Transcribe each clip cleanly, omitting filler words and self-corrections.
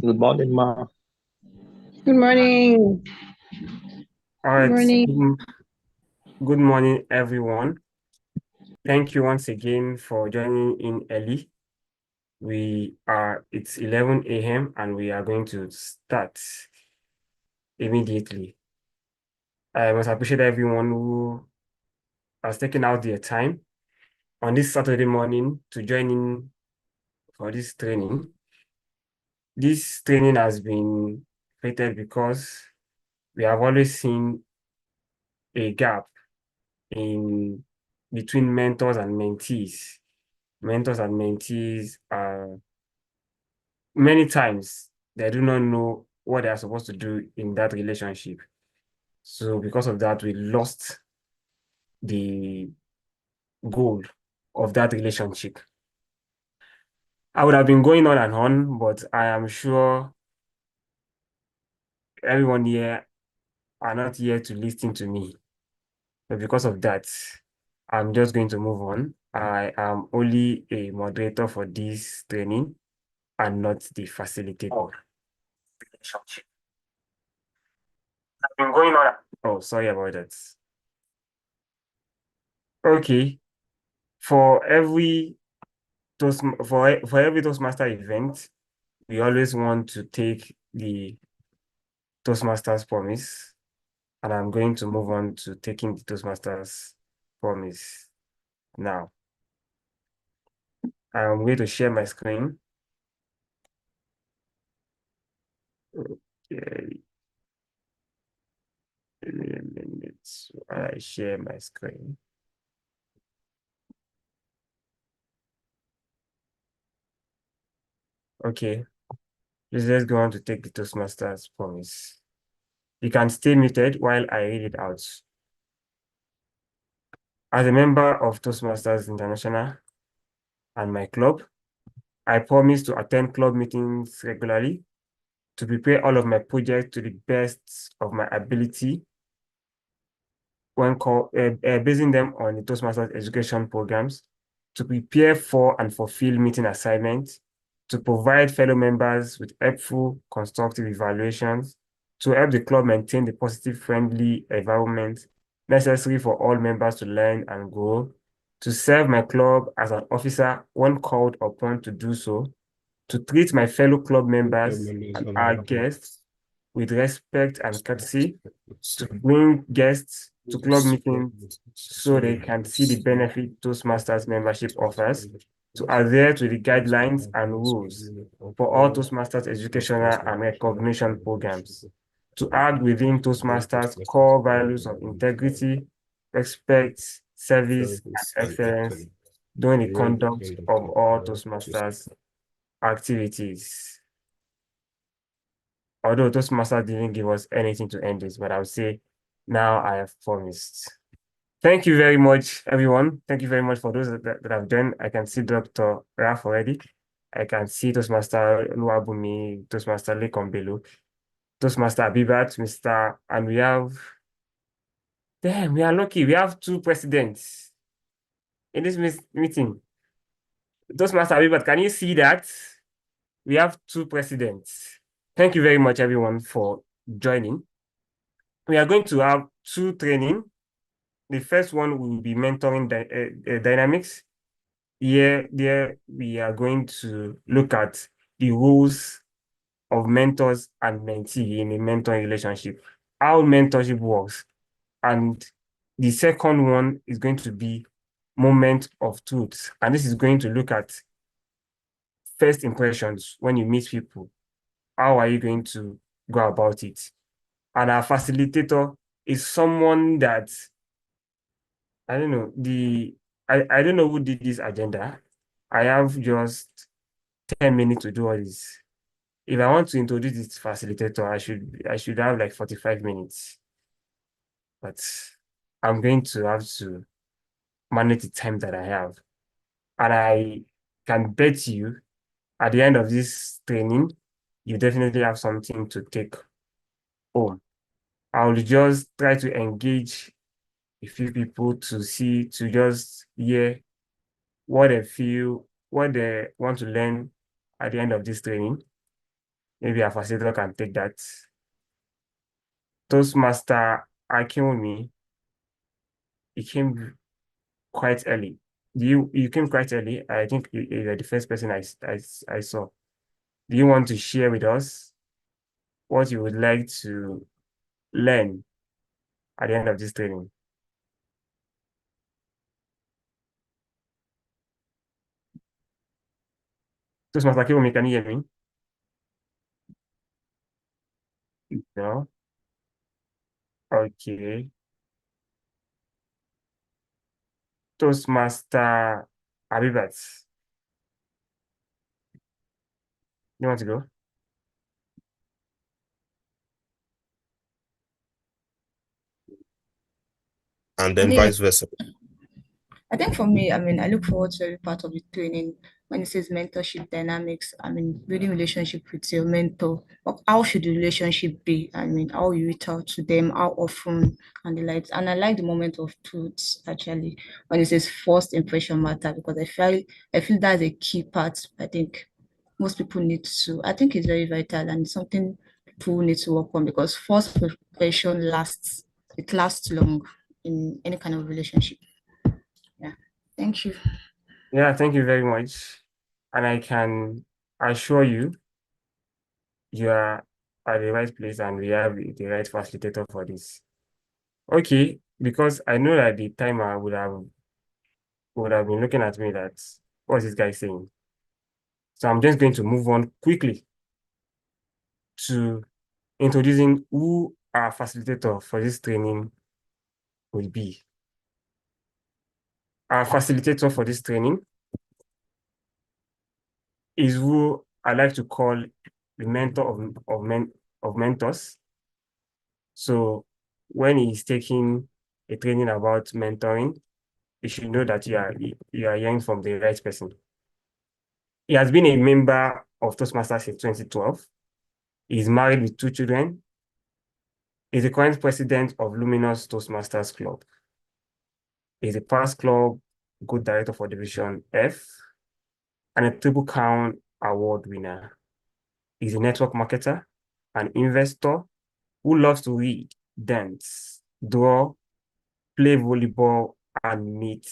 Good morning, Ma. Good morning. All Good right. morning. Good morning, everyone. Thank you once again for joining in early. It's 11 a.m. and we are going to start immediately. I must appreciate everyone who has taken out their time on this Saturday morning to join in for this training. This training has been created because we have always seen a gap in between mentors and mentees. Mentors and mentees are many times they do not know what they are supposed to do in that relationship. So because of that, we lost the goal of that relationship. I would have been going on and on, but I am sure everyone here are not here to listen to me. But because of that, I'm just going to move on. I am only a moderator for this training and not the facilitator. Relationship. I've been going on. Oh, sorry about that. Okay. For every Toastmaster event, we always want to take the Toastmasters promise, and I'm going to move on to taking the Toastmasters promise now. I'm going to share my screen. Okay. Give me a minute while I share my screen. Okay, let's go on to take the Toastmasters promise. You can stay muted while I read it out. As a member of Toastmasters International and my club, I promise to attend club meetings regularly, to prepare all of my projects to the best of my ability when basing them on the Toastmasters education programs, to prepare for and fulfill meeting assignments, to provide fellow members with helpful, constructive evaluations, to help the club maintain the positive, friendly environment necessary for all members to learn and grow, to serve my club as an officer when called upon to do so, to treat my fellow club members and our guests with respect and courtesy, to bring guests to club meetings so they can see the benefit Toastmasters membership offers, to adhere to the guidelines and rules for all Toastmasters educational and recognition programs, to act within Toastmasters core values of integrity, respect, service, and excellence during the conduct of all Toastmasters activities. Although Toastmasters didn't give us anything to end this, but I would say now I have promised. Thank you very much, everyone. Thank you very much for those that have joined. I can see Dr. Raf already. I can see Toastmaster Luabumi, Toastmaster Lekombelu, Toastmaster Abibat, and we have, damn, we are lucky. We have two presidents in this meeting. Toastmaster Abibat, can you see that? We have two presidents. Thank you very much, everyone, for joining. We are going to have two training. The first one will be mentoring dynamics. There we are going to look at the roles of mentors and mentee in a mentoring relationship, how mentorship works. And the second one is going to be moment of truth. And this is going to look at first impressions when you meet people. How are you going to go about it? And our facilitator is someone that, I don't know, I don't know who did this agenda. I have just 10 minutes to do all this. If I want to introduce this facilitator, I should have like 45 minutes. But I'm going to have to manage the time that I have. And I can bet you at the end of this training, you definitely have something to take home. I'll just try to engage a few people to just hear what they feel, what they want to learn at the end of this training. maybe our facilitator can take that. Toastmaster Akinwumi, he came quite early. You came quite early. I think you're the first person I saw. Do you want to share with us what you would like to learn at the end of this training? Toastmaster Akinwumi, can you hear me? No? Okay. Toastmaster Abibat, you want to go? And then Yeah. vice versa. I think for me, I look forward to every part of the training when it says mentorship dynamics. Building relationship with your mentor. How should the relationship be? How you reach out to them, how often, and the likes. And I like the moment of truth actually when it says first impression matter, because I feel that's a key part. I think most people need to. I think it's very vital and it's something people need to work on, because first impression lasts. It lasts long in any kind of relationship. Thank you. Yeah, thank you very much. And I can assure you, you are at the right place and we have the right facilitator for this. Okay, because I know that the timer would have been looking at me that, what's this guy saying? So I'm just going to move on quickly to introducing who our facilitator for this training will be. Our facilitator for this training is who I like to call the mentor of mentors. So when he's taking a training about mentoring, you should know that you are hearing from the right person. He has been a member of Toastmasters since 2012. He's married with 2 children. He's the current president of Luminous Toastmasters Club. He's a past club good director for Division F and a Triple Crown Award winner. He's a network marketer, an investor who loves to read, dance, draw, play volleyball, and meet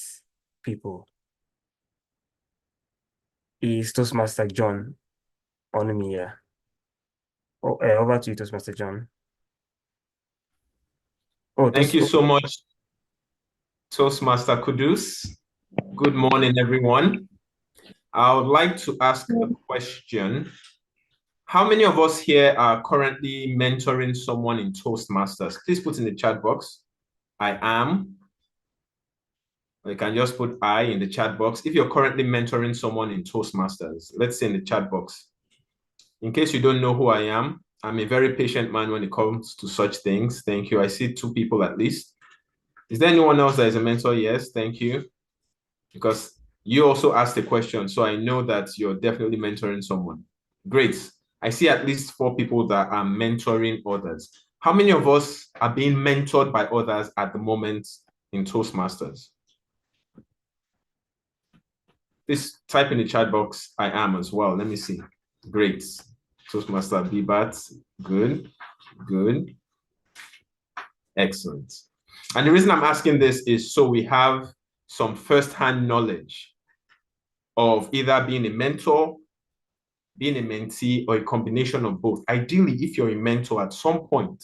people. He is Toastmaster John Onumiya. Over to you, Toastmaster John. Thank you so much, Toastmaster Kudus. Good morning, everyone. I would like to ask a question. How many of us here are currently mentoring someone in Toastmasters? Please put in the chat box, I am. Or you can just put I in the chat box. If you're currently mentoring someone in Toastmasters, let's say in the chat box. In case you don't know who I am, I'm a very patient man when it comes to such things. Thank you. I see 2 people at least. Is there anyone else that is a mentor? Yes, thank you. Because you also asked a question, so I know that you're definitely mentoring someone. Great. I see at least 4 people that are mentoring others. How many of us are being mentored by others at the moment in Toastmasters? Please type in the chat box, I am as well. Let me see. Great. Toastmaster Bibat, good, good, excellent. And the reason I'm asking this is so we have some first-hand knowledge of either being a mentor, being a mentee, or a combination of both. Ideally, if you're a mentor, at some point,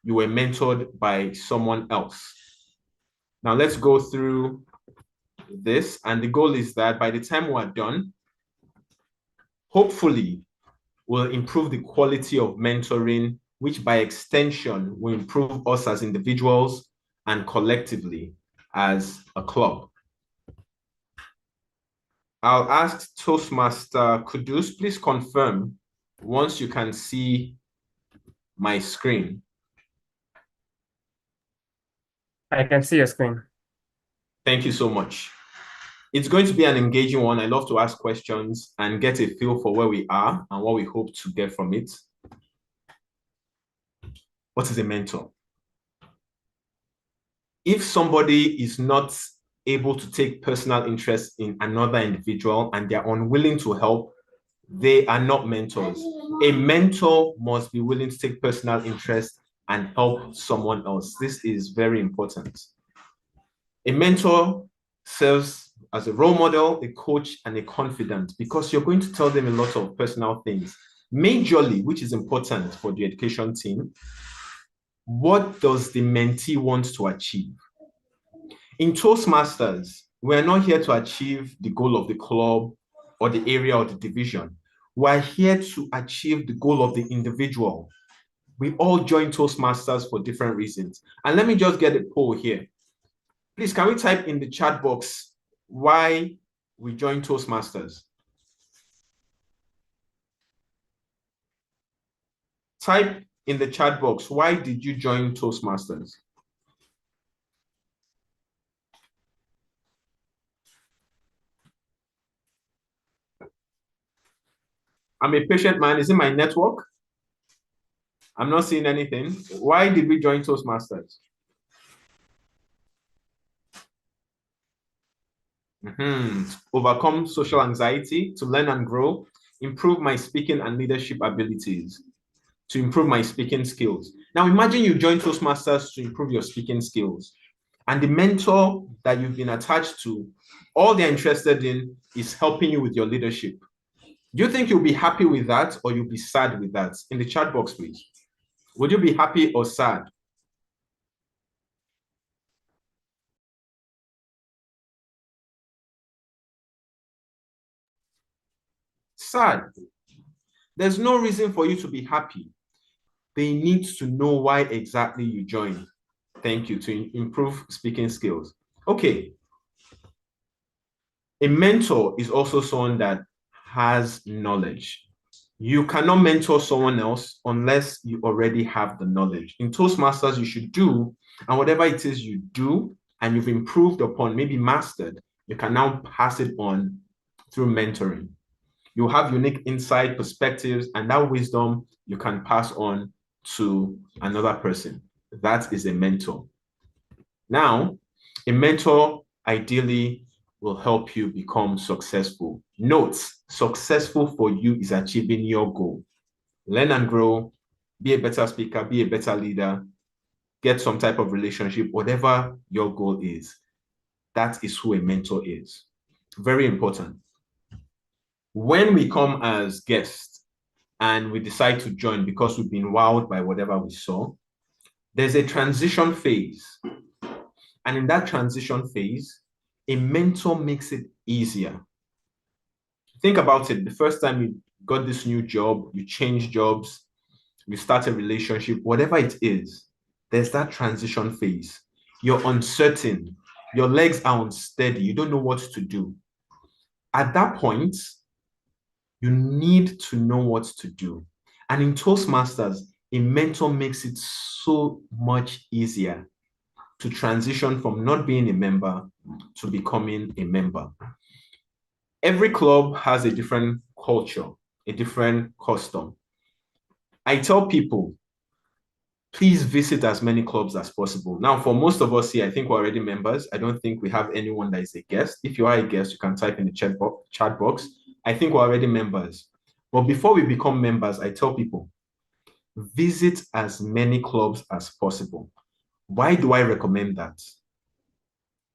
you were mentored by someone else. Now, let's go through this. And the goal is that by the time we're done, hopefully, we'll improve the quality of mentoring, which by extension will improve us as individuals and collectively as a club. I'll ask Toastmaster Kudus, please confirm once you can see my screen. I can see your screen. Thank you so much. It's going to be an engaging one. I love to ask questions and get a feel for where we are and what we hope to get from it. What is a mentor? If somebody is not able to take personal interest in another individual and they're unwilling to help, they are not mentors. A mentor must be willing to take personal interest and help someone else. This is very important. A mentor serves as a role model, a coach, and a confidant, because you're going to tell them a lot of personal things. Majorly, which is important for the education team, what does the mentee want to achieve? In Toastmasters, we're not here to achieve the goal of the club or the area or the division. We're here to achieve the goal of the individual. We all join Toastmasters for different reasons. And let me just get a poll here. Please, can we type in the chat box why we join Toastmasters? Type in the chat box, why did you join Toastmasters? I'm a patient man. Is it my network? I'm not seeing anything. Why did we join Toastmasters? Overcome social anxiety, to learn and grow, improve my speaking and leadership abilities, to improve my speaking skills. Now imagine you join Toastmasters to improve your speaking skills, and the mentor that you've been attached to, all they're interested in is helping you with your leadership. Do you think you'll be happy with that, or you'll be sad with that? In the chat box, please. Would you be happy or sad? Sad. There's no reason for you to be happy. They need to know why exactly you joined. Thank you. To improve speaking skills. Okay. A mentor is also someone that has knowledge. You cannot mentor someone else unless you already have the knowledge. In Toastmasters, you should do, and whatever it is you do and you've improved upon, maybe mastered, you can now pass it on through mentoring. You have unique insight, perspectives, and that wisdom you can pass on to another person. That is a mentor. Now, a mentor ideally will help you become successful. Note, successful for you is achieving your goal. Learn and grow, be a better speaker, be a better leader, get some type of relationship, whatever your goal is. That is who a mentor is. Very important. When we come as guests and we decide to join because we've been wowed by whatever we saw, there's a transition phase. And in that transition phase, a mentor makes it easier. Think about it. The first time you got this new job, you change jobs, you start a relationship, whatever it is, there's that transition phase. You're uncertain. Your legs are unsteady. You don't know what to do. At that point, you need to know what to do. And in Toastmasters, a mentor makes it so much easier to transition from not being a member to becoming a member. Every club has a different culture, a different custom. I tell people, please visit as many clubs as possible. Now, for most of us here, I think we're already members. I don't think we have anyone that is a guest. If you are a guest, you can type in the chat box. I think we're already members. But before we become members, I tell people, visit as many clubs as possible. Why do I recommend that?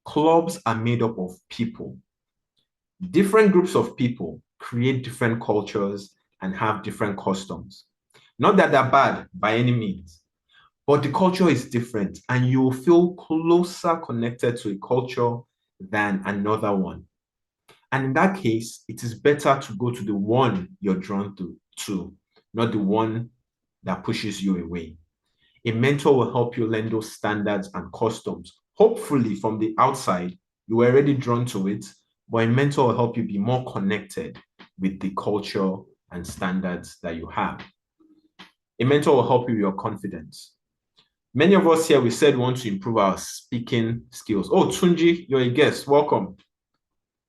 Clubs are made up of people. Different groups of people create different cultures and have different customs. Not that they're bad by any means, but the culture is different and you will feel closer connected to a culture than another one. And in that case, it is better to go to the one you're drawn to, not the one that pushes you away. A mentor will help you learn those standards and customs. Hopefully, from the outside, you were already drawn to it, but a mentor will help you be more connected with the culture and standards that you have. A mentor will help you with your confidence. Many of us here, we said we want to improve our speaking skills. Oh, Tunji, you're a guest. Welcome.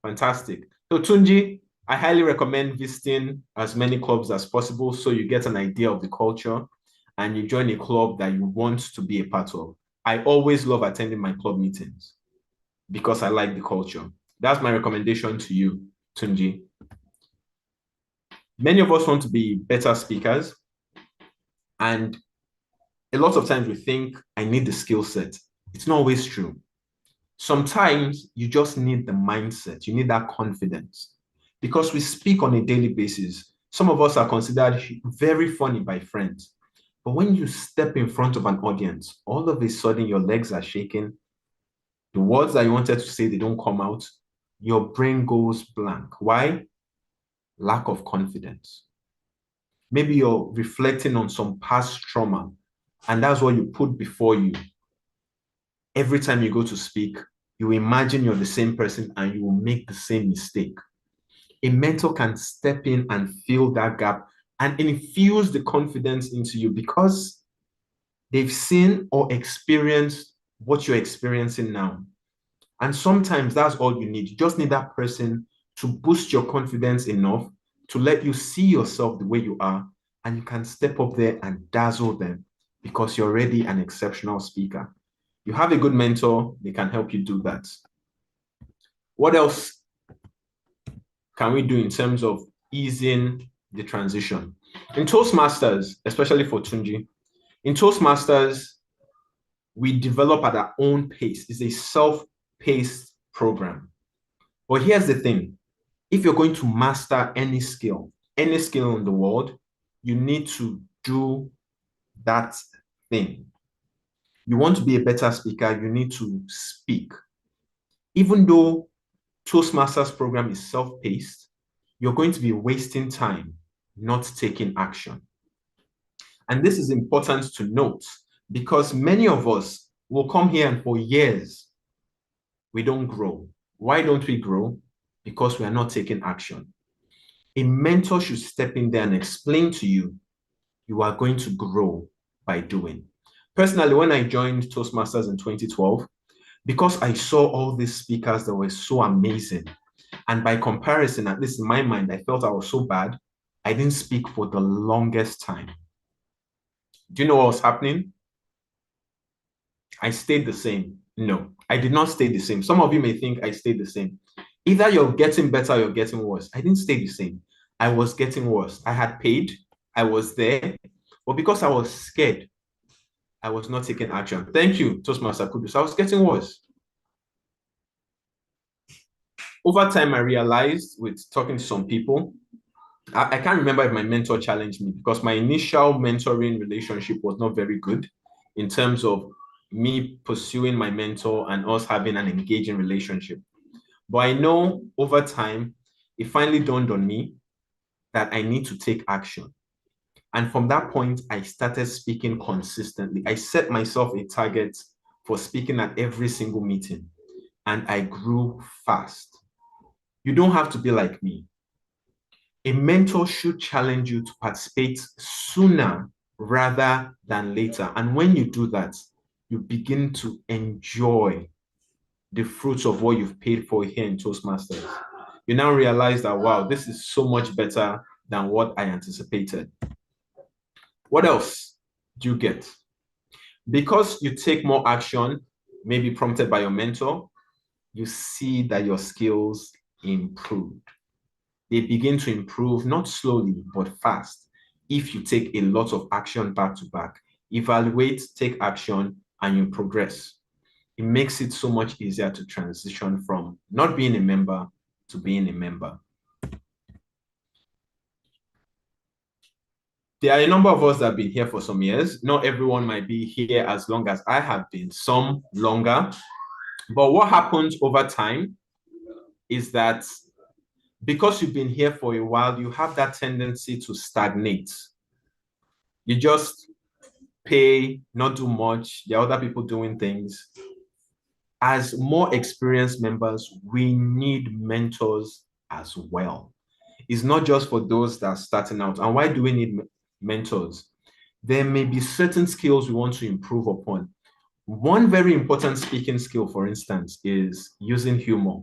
Fantastic. So Tunji, I highly recommend visiting as many clubs as possible so you get an idea of the culture and you join a club that you want to be a part of. I always love attending my club meetings because I like the culture. That's my recommendation to you, Tunji. Many of us want to be better speakers, and a lot of times we think, I need the skill set. It's not always true. Sometimes you just need the mindset. You need that confidence. Because we speak on a daily basis. Some of us are considered very funny by friends. But when you step in front of an audience, all of a sudden your legs are shaking. The words that you wanted to say, they don't come out. Your brain goes blank. Why? Lack of confidence. Maybe you're reflecting on some past trauma, and that's what you put before you. Every time you go to speak, you imagine you're the same person and you will make the same mistake. A mentor can step in and fill that gap and infuse the confidence into you because they've seen or experienced what you're experiencing now. And sometimes that's all you need. You just need that person to boost your confidence enough to let you see yourself the way you are, and you can step up there and dazzle them because you're already an exceptional speaker. You have a good mentor, they can help you do that. What else can we do in terms of easing the transition? In Toastmasters, especially for Tunji, in Toastmasters, we develop at our own pace. It's a self-paced program. But here's the thing. If you're going to master any skill in the world, you need to do that thing. You want to be a better speaker, you need to speak. Even though Toastmasters program is self-paced, you're going to be wasting time not taking action. And this is important to note because many of us will come here and for years, we don't grow. Why don't we grow? Because we are not taking action. A mentor should step in there and explain to you, you are going to grow by doing. Personally, when I joined Toastmasters in 2012, because I saw all these speakers that were so amazing, and by comparison, at least in my mind, I felt I was so bad, I didn't speak for the longest time. Do you know what was happening? I stayed the same. No, I did not stay the same. Some of you may think I stayed the same. Either you're getting better or you're getting worse. I didn't stay the same. I was getting worse. I had paid. I was there. But because I was scared, I was not taking action. Thank you, Toastmaster Kudus. I was getting worse. Over time, I realized with talking to some people, I can't remember if my mentor challenged me because my initial mentoring relationship was not very good in terms of me pursuing my mentor and us having an engaging relationship. But I know over time, it finally dawned on me that I need to take action. And from that point, I started speaking consistently. I set myself a target for speaking at every single meeting, and I grew fast. You don't have to be like me. A mentor should challenge you to participate sooner rather than later. And when you do that, you begin to enjoy the fruits of what you've paid for here in Toastmasters. You now realize that, wow, this is so much better than what I anticipated. What else do you get? Because you take more action, maybe prompted by your mentor, you see that your skills improved. They begin to improve, not slowly, but fast. If you take a lot of action back to back, evaluate, take action, and you progress. It makes it so much easier to transition from not being a member to being a member. There are a number of us that have been here for some years. Not everyone might be here as long as I have been, some longer. But what happens over time is that because you've been here for a while, you have that tendency to stagnate. You just pay, not do much. There are other people doing things. As more experienced members, we need mentors as well. It's not just for those that are starting out. And why do we need mentors? There may be certain skills we want to improve upon. One very important speaking skill, for instance, is using humor.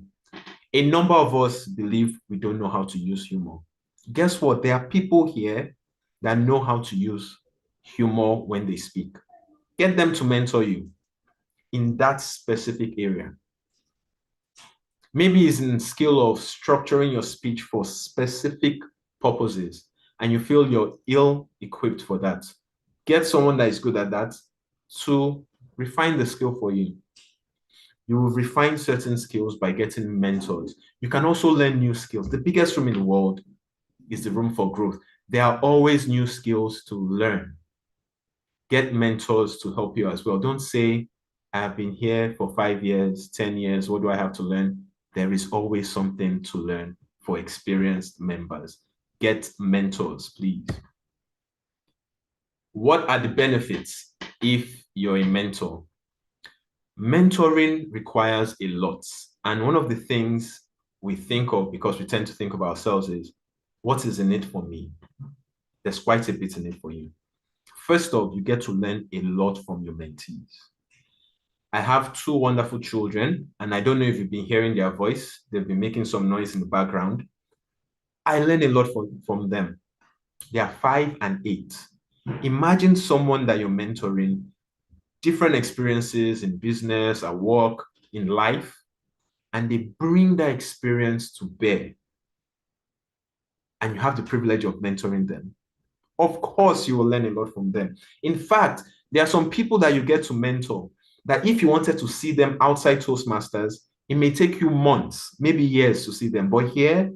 A number of us believe we don't know how to use humor. Guess what? There are people here that know how to use humor when they speak. Get them to mentor you in that specific area. Maybe it's in skill of structuring your speech for specific purposes. and you feel you're ill-equipped for that, get someone that is good at that to refine the skill for you. You will refine certain skills by getting mentors. You can also learn new skills. The biggest room in the world is the room for growth. There are always new skills to learn. Get mentors to help you as well. Don't say, I've been here for 5 years, 10 years. What do I have to learn? There is always something to learn for experienced members. Get mentors, please. What are the benefits if you're a mentor? Mentoring requires a lot. And one of the things we think of, because we tend to think of ourselves, is what is in it for me? There's quite a bit in it for you. First off, you get to learn a lot from your mentees. I have 2 wonderful children, and I don't know if you've been hearing their voice. They've been making some noise in the background. I learn a lot from them. They are 5 and 8. Imagine someone that you're mentoring, different experiences in business, at work, in life, and they bring that experience to bear. And you have the privilege of mentoring them. Of course, you will learn a lot from them. In fact, there are some people that you get to mentor that if you wanted to see them outside Toastmasters, it may take you months, maybe years to see them. But here,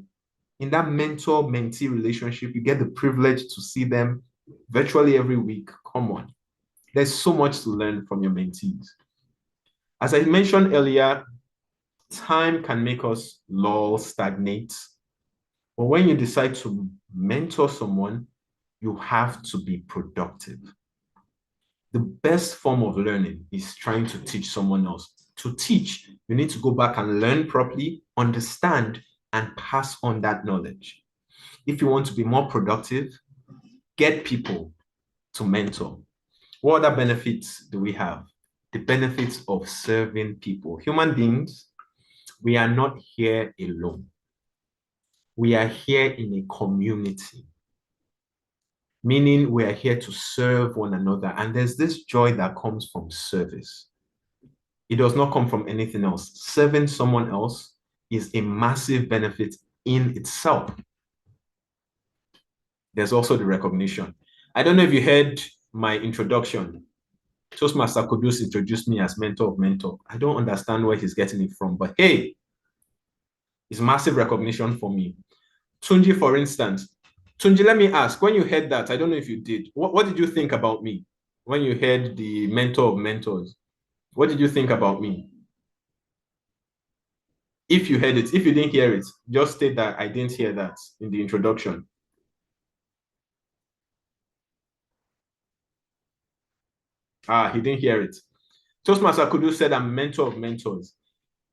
in that mentor-mentee relationship, you get the privilege to see them virtually every week. Come on. There's so much to learn from your mentees. As I mentioned earlier, time can make us lull, stagnate. But when you decide to mentor someone, you have to be productive. The best form of learning is trying to teach someone else. To teach, you need to go back and learn properly, understand, and pass on that knowledge. If you want to be more productive, get people to mentor. What other benefits do we have? The benefits of serving people. Human beings, we are not here alone. We are here in a community, meaning we are here to serve one another. And there's this joy that comes from service. It does not come from anything else. Serving someone else is a massive benefit in itself. There's also the recognition. I don't know if you heard my introduction. Toastmaster Kudus introduced me as mentor of mentor. I don't understand where he's getting it from, but hey, it's massive recognition for me. Tunji, for instance. Tunji, let me ask, when you heard that, I don't know if you did, what did you think about me? When you heard the mentor of mentors, what did you think about me? If you heard it, if you didn't hear it, just state that I didn't hear that in the introduction. He didn't hear it. Toastmaster Kudu said, I'm mentor of mentors.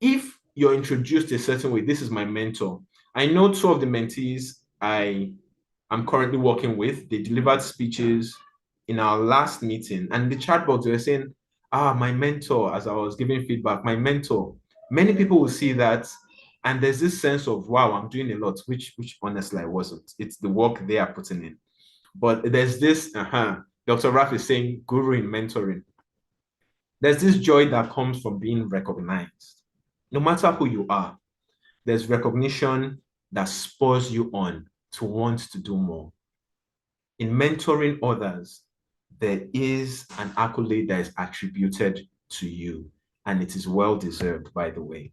If you're introduced a certain way, this is my mentor. I know 2 of the mentees I'm currently working with. They delivered speeches in our last meeting, and in the chat box, they were saying, my mentor, as I was giving feedback, my mentor. Many people will see that, and there's this sense of, wow, I'm doing a lot, which honestly I wasn't. It's the work they are putting in. But there's this, Dr. Raf is saying, guru in mentoring. There's this joy that comes from being recognized. No matter who you are, there's recognition that spurs you on to want to do more. In mentoring others, there is an accolade that is attributed to you, and it is well-deserved, by the way.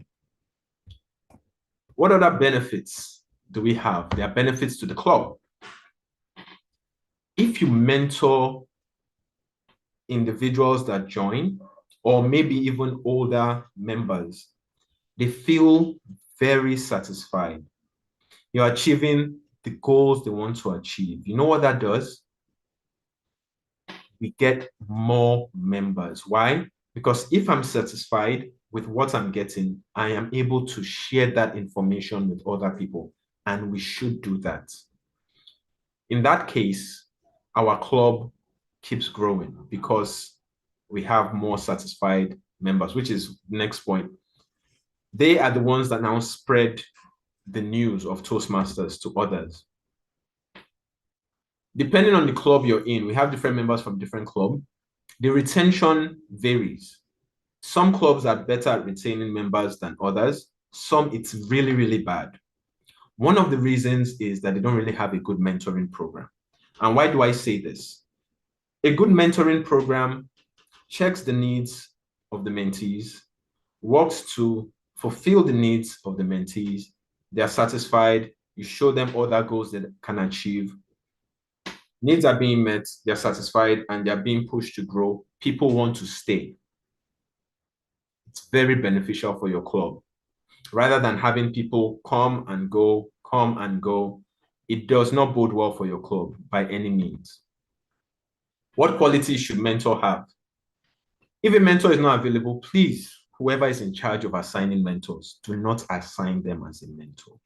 What other benefits do we have? There are benefits to the club. If you mentor individuals that join, or maybe even older members, they feel very satisfied. You're achieving the goals they want to achieve. You know what that does? We get more members. Why? Because if I'm satisfied with what I'm getting, I am able to share that information with other people, and we should do that. In that case, our club keeps growing because we have more satisfied members, which is the next point. They are the ones that now spread the news of Toastmasters to others. Depending on the club you're in, we have different members from different clubs. The retention varies. Some clubs are better at retaining members than others. Some, it's really, really bad. One of the reasons is that they don't really have a good mentoring program. And why do I say this? A good mentoring program checks the needs of the mentees, works to fulfill the needs of the mentees. They are satisfied. You show them other goals that can achieve. Needs are being met, they're satisfied, and they're being pushed to grow. People want to stay. It's very beneficial for your club. Rather than having people come and go, it does not bode well for your club by any means. What qualities should mentor have? If a mentor is not available, please, whoever is in charge of assigning mentors, do not assign them as a mentor.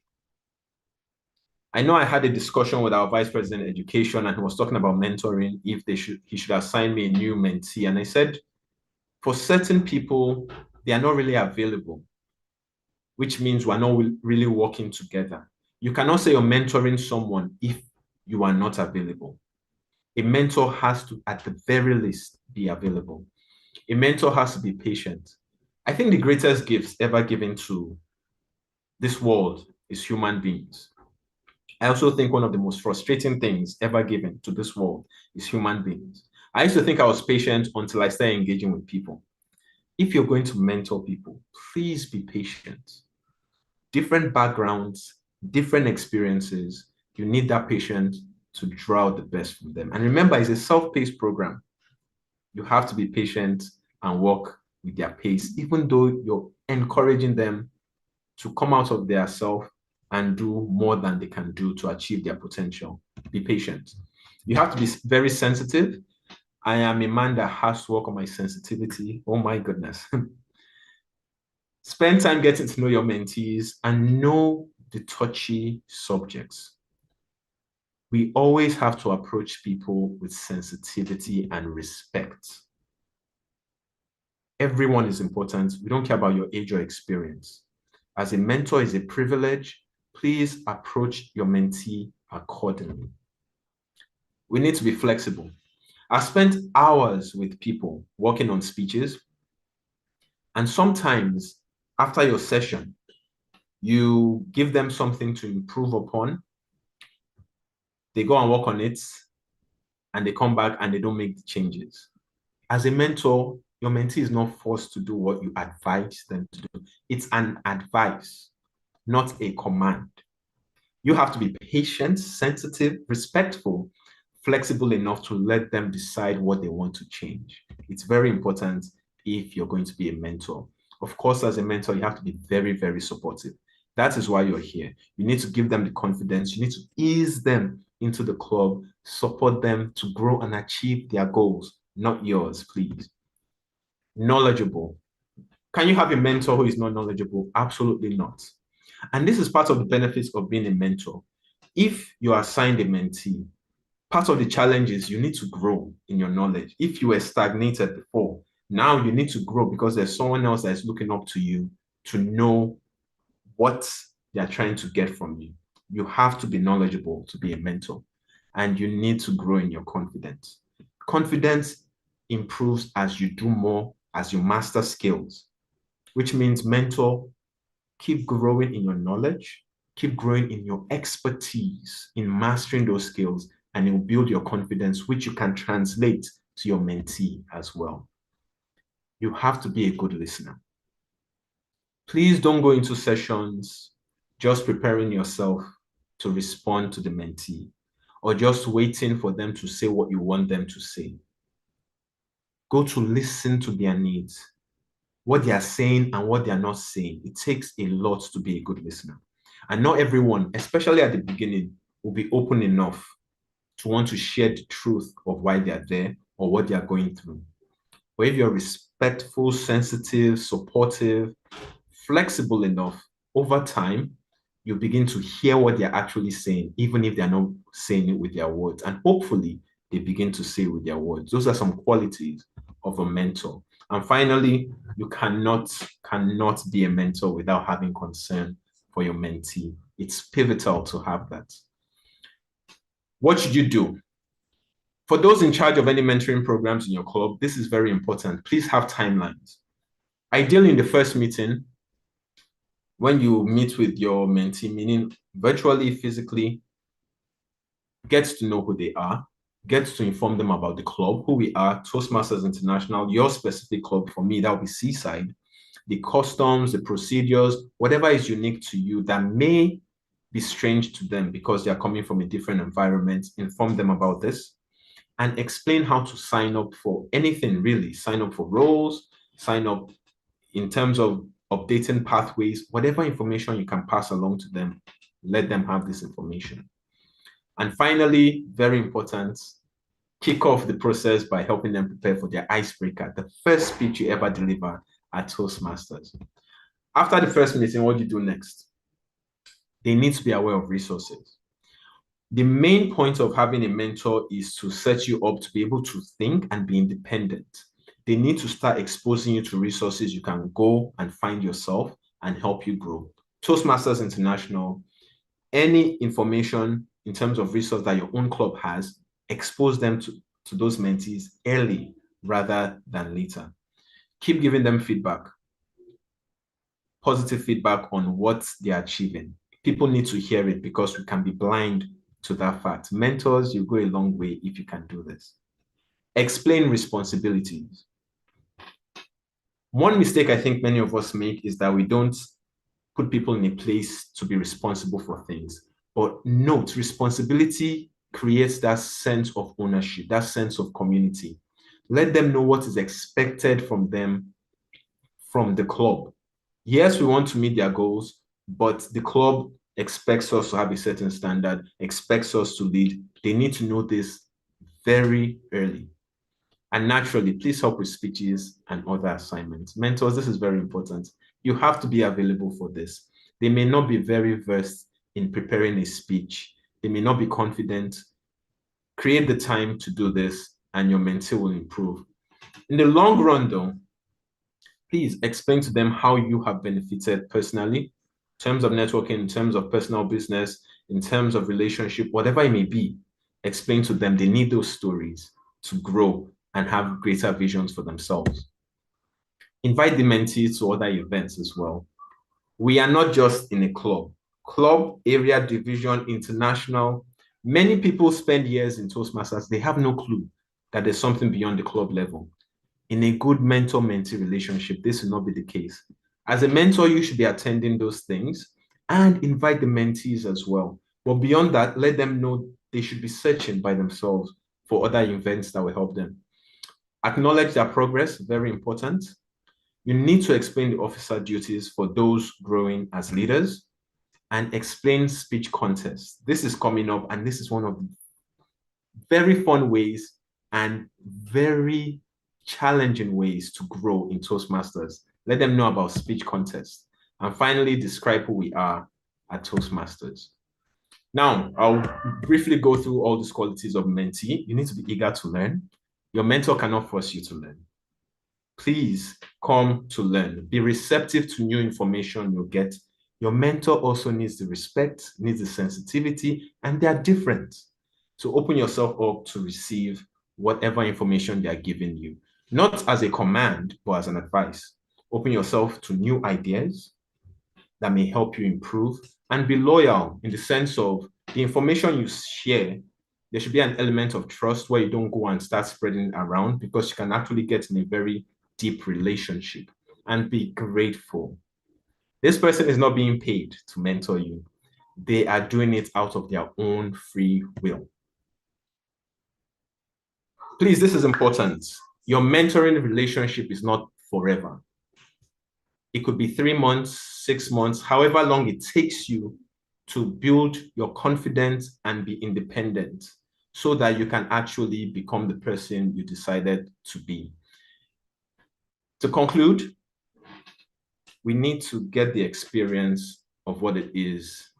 I know I had a discussion with our Vice President of Education, and he was talking about mentoring, if he should assign me a new mentee. And I said, for certain people, they are not really available, which means we're not really working together. You cannot say you're mentoring someone if you are not available. A mentor has to, at the very least, be available. A mentor has to be patient. I think the greatest gifts ever given to this world is human beings. I also think one of the most frustrating things ever given to this world is human beings. I used to think I was patient until I started engaging with people. If you're going to mentor people, please be patient. Different backgrounds, different experiences, you need that patience to draw out the best from them. And remember, it's a self-paced program. You have to be patient and work with their pace, even though you're encouraging them to come out of their self and do more than they can do to achieve their potential. Be patient. You have to be very sensitive. I am a man that has to work on my sensitivity. Oh my goodness. Spend time getting to know your mentees and know the touchy subjects. We always have to approach people with sensitivity and respect. Everyone is important. We don't care about your age or experience. As a mentor is a privilege. Please approach your mentee accordingly. We need to be flexible. I've spent hours with people working on speeches, and sometimes after your session, you give them something to improve upon. They go and work on it, and they come back and they don't make the changes. As a mentor, your mentee is not forced to do what you advise them to do. It's an advice, not a command. You have to be patient, sensitive, respectful, flexible enough to let them decide what they want to change. It's very important if you're going to be a mentor. Of course, as a mentor, you have to be very, very supportive. That is why you're here. You need to give them the confidence. You need to ease them into the club, support them to grow and achieve their goals, not yours, please. Knowledgeable. Can you have a mentor who is not knowledgeable? Absolutely not. And this is part of the benefits of being a mentor. If you are assigned a mentee, part of the challenge is you need to grow in your knowledge. If you were stagnated before, now you need to grow because there's someone else that is looking up to you to know what they're trying to get from you. You have to be knowledgeable to be a mentor, and you need to grow in your confidence. Confidence improves as you do more, as you master skills, which means mentor, keep growing in your knowledge, keep growing in your expertise in mastering those skills, and it will build your confidence, which you can translate to your mentee as well. You have to be a good listener. Please don't go into sessions just preparing yourself to respond to the mentee or just waiting for them to say what you want them to say. Go to listen to their needs, what they are saying and what they are not saying. It takes a lot to be a good listener. And not everyone, especially at the beginning, will be open enough to want to share the truth of why they are there or what they are going through. But if you're respectful, sensitive, supportive, flexible enough, over time, you begin to hear what they're actually saying, even if they're not saying it with their words. And hopefully, they begin to say it with their words. Those are some qualities of a mentor. And finally, you cannot be a mentor without having concern for your mentee. It's pivotal to have that. What should you do? For those in charge of any mentoring programs in your club, this is very important. Please have timelines. Ideally, in the first meeting, when you meet with your mentee, meaning virtually, physically, get to know who they are, get to inform them about the club, who we are, Toastmasters International, your specific club. For me, that will be Seaside. The customs, the procedures, whatever is unique to you that may be strange to them because they are coming from a different environment, inform them about this and explain how to sign up for anything really. Sign up for roles, sign up in terms of updating pathways, whatever information you can pass along to them, let them have this information. And finally, very important, kick off the process by helping them prepare for their icebreaker, the first speech you ever deliver at Toastmasters. After the first meeting, what do you do next? They need to be aware of resources. The main point of having a mentor is to set you up to be able to think and be independent. They need to start exposing you to resources you can go and find yourself and help you grow. Toastmasters International, any information in terms of resource that your own club has, expose them to those mentees early rather than later. Keep giving them feedback, positive feedback on what they're achieving. People need to hear it because we can be blind to that fact. Mentors, you go a long way if you can do this. Explain responsibilities. One mistake I think many of us make is that we don't put people in a place to be responsible for things. But note, responsibility creates that sense of ownership, that sense of community. Let them know what is expected from them, from the club. Yes, we want to meet their goals, but the club expects us to have a certain standard, expects us to lead. They need to know this very early. And naturally, please help with speeches and other assignments. Mentors, this is very important. You have to be available for this. They may not be very versed in preparing a speech. They may not be confident. Create the time to do this and your mentee will improve. In the long run though, please explain to them how you have benefited personally, in terms of networking, in terms of personal business, in terms of relationship, whatever it may be. Explain to them they need those stories to grow and have greater visions for themselves. Invite the mentee to other events as well. We are not just in a club. Club, area, division, international. Many people spend years in Toastmasters. They have no clue that there's something beyond the club level. In a good mentor-mentee relationship, this will not be the case. As a mentor, you should be attending those things and invite the mentees as well. But beyond that, let them know they should be searching by themselves for other events that will help them. Acknowledge their progress, very important. You need to explain the officer duties for those growing as leaders and explain speech contests. This is coming up and this is one of the very fun ways and very challenging ways to grow in Toastmasters. Let them know about speech contests. And finally, describe who we are at Toastmasters. Now, I'll briefly go through all these qualities of mentee. You need to be eager to learn. Your mentor cannot force you to learn. Please come to learn. Be receptive to new information you'll get. Your mentor also needs the respect, needs the sensitivity, and they are different. So open yourself up to receive whatever information they are giving you, not as a command, but as an advice. Open yourself to new ideas that may help you improve and be loyal in the sense of the information you share. There should be an element of trust where you don't go and start spreading it around because you can actually get in a very deep relationship and be grateful. This person is not being paid to mentor you. They are doing it out of their own free will. Please, this is important. Your mentoring relationship is not forever. It could be 3 months, 6 months, however long it takes you to build your confidence and be independent so that you can actually become the person you decided to be. To conclude, we need to get the experience of what it is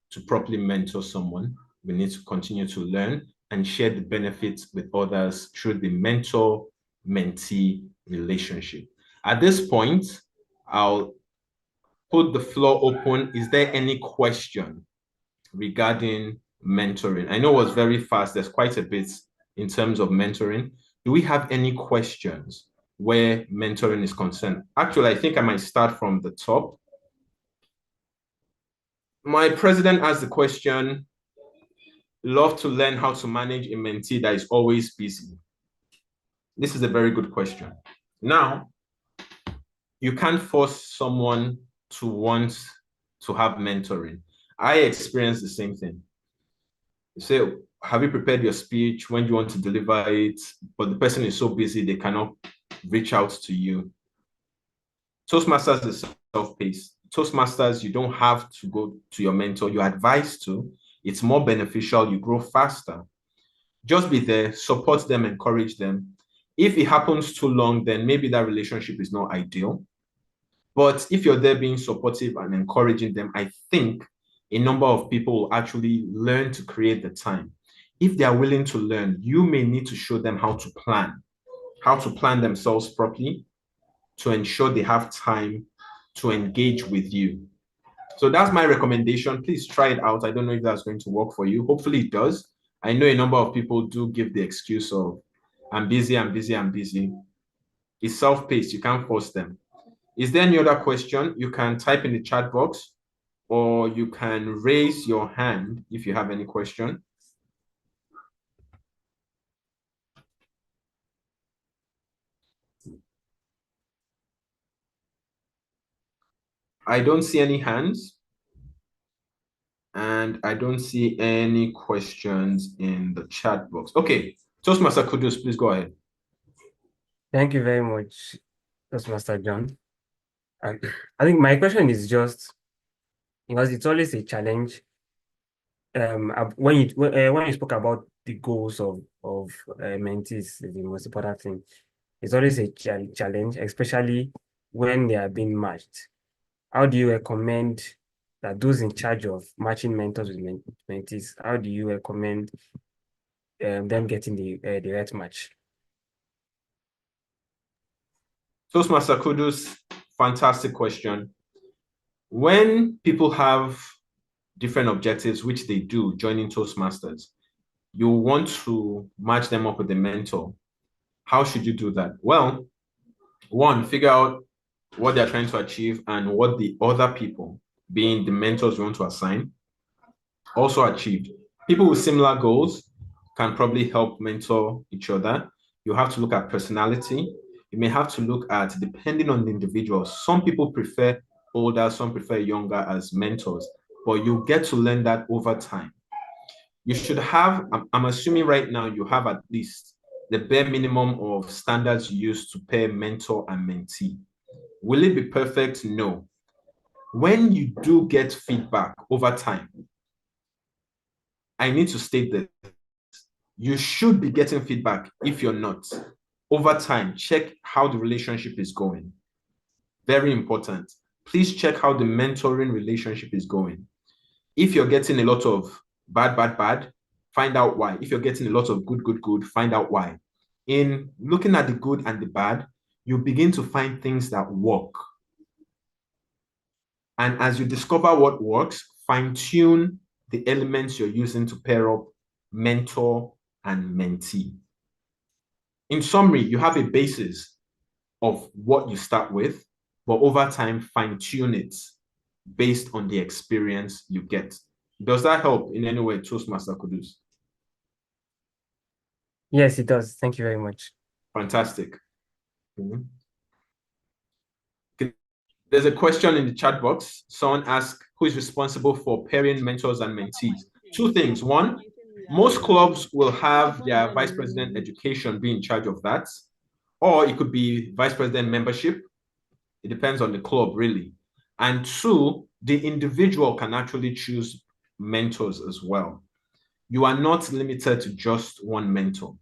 to properly mentor someone. We need to continue to learn and share the benefits with others through the mentor-mentee relationship. At this point, I'll put the floor open. Is there any question regarding mentoring? I know it was very fast. There's quite a bit in terms of mentoring. Do we have any questions where mentoring is concerned? Actually, I think I might start from the top. My president asked the question, love to learn how to manage a mentee that is always busy. This is a very good question. Now, you can't force someone to want to have mentoring. I experienced the same thing. You say, have you prepared your speech? When do you want to deliver it? But the person is so busy, they cannot reach out to you. Toastmasters is self-paced. Toastmasters, you don't have to go to your mentor. You're advised to. It's more beneficial. You grow faster. Just be there, support them, encourage them. If it happens too long, then maybe that relationship is not ideal. But if you're there being supportive and encouraging them, I think a number of people will actually learn to create the time. If they are willing to learn, you may need to show them how to plan themselves properly to ensure they have time to engage with you. So that's my recommendation. Please try it out. I don't know if that's going to work for you. Hopefully it does. I know a number of people do give the excuse of, I'm busy, I'm busy, I'm busy. It's self-paced. You can't force them. Is there any other question? You can type in the chat box, or you can raise your hand if you have any question. I don't see any hands, and I don't see any questions in the chat box. Okay, Toastmaster Kudus, please go ahead. Thank you very much, Toastmaster John. And I think my question is just, because it's always a challenge. When you spoke about the goals of mentees, the most important thing, it's always a challenge, especially when they are being matched. How do you recommend that those in charge of matching mentors with mentees, how do you recommend them getting the right match? Toastmaster Kudus, fantastic question. When people have different objectives, which they do joining Toastmasters, you want to match them up with a mentor. How should you do that? Well, one, figure out what they're trying to achieve and what the other people, being the mentors you want to assign, also achieved. People with similar goals can probably help mentor each other. You have to look at personality. You may have to look at, depending on the individual, some people prefer older, some prefer younger as mentors, but you get to learn that over time. You should have, I'm assuming right now you have at least the bare minimum of standards you use to pair mentor and mentee. Will it be perfect? No. When you do get feedback over time, I need to state that you should be getting feedback. If you're not, over time, check how the relationship is going. Very important. Please check how the mentoring relationship is going. If you're getting a lot of bad, find out why. If you're getting a lot of good, find out why. In looking at the good and the bad, you begin to find things that work. And as you discover what works, fine-tune the elements you're using to pair up mentor and mentee. In summary, you have a basis of what you start with, but over time, fine-tune it based on the experience you get. Does that help in any way, Toastmaster Kudus? Yes, it does. Thank you very much. Fantastic. There's a question in the chat box. Someone asked, who is responsible for pairing mentors and mentees? Two things. One, most clubs will have their vice president education be in charge of that, or it could be vice president membership. It depends on the club, really. And two, the individual can actually choose mentors as well. You are not limited to just one mentor.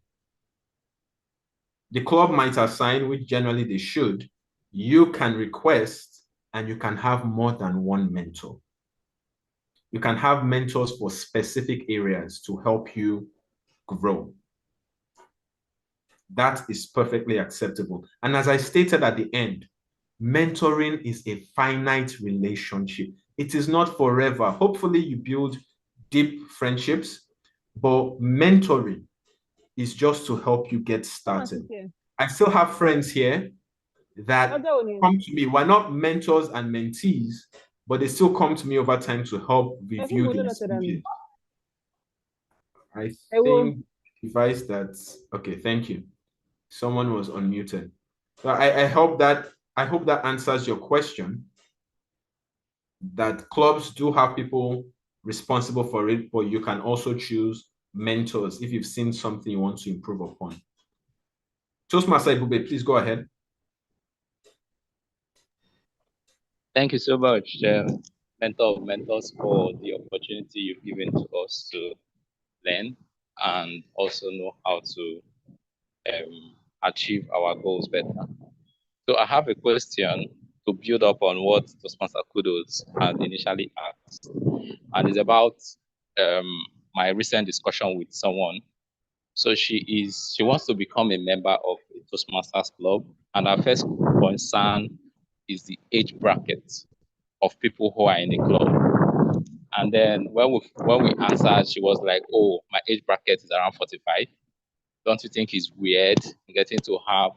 The club might assign, which generally they should. You can request, and you can have more than one mentor. You can have mentors for specific areas to help you grow. That is perfectly acceptable. And as I stated at the end, mentoring is a finite relationship. It is not forever. Hopefully you build deep friendships, but mentoring is just to help you get started. I still have friends here that come to me. We're not mentors and mentees, but they still come to me over time to help review the speeches. I think device that's okay. Thank you. Someone was unmuted. So I hope that answers your question. That clubs do have people responsible for it, but you can also choose mentors if you've seen something you want to improve upon. Toastmaster Ibube, please go ahead. Thank you so much, Mentor of Mentors, for the opportunity you've given to us to learn and also know how to achieve our goals better. So I have a question to build up on what Toastmaster Kudos had initially asked, and it's about my recent discussion with someone. So she wants to become a member of a Toastmasters club, and our first concern is the age bracket of people who are in the club. And then when we answered, she was like, "Oh, my age bracket is around 45. Don't you think it's weird getting to have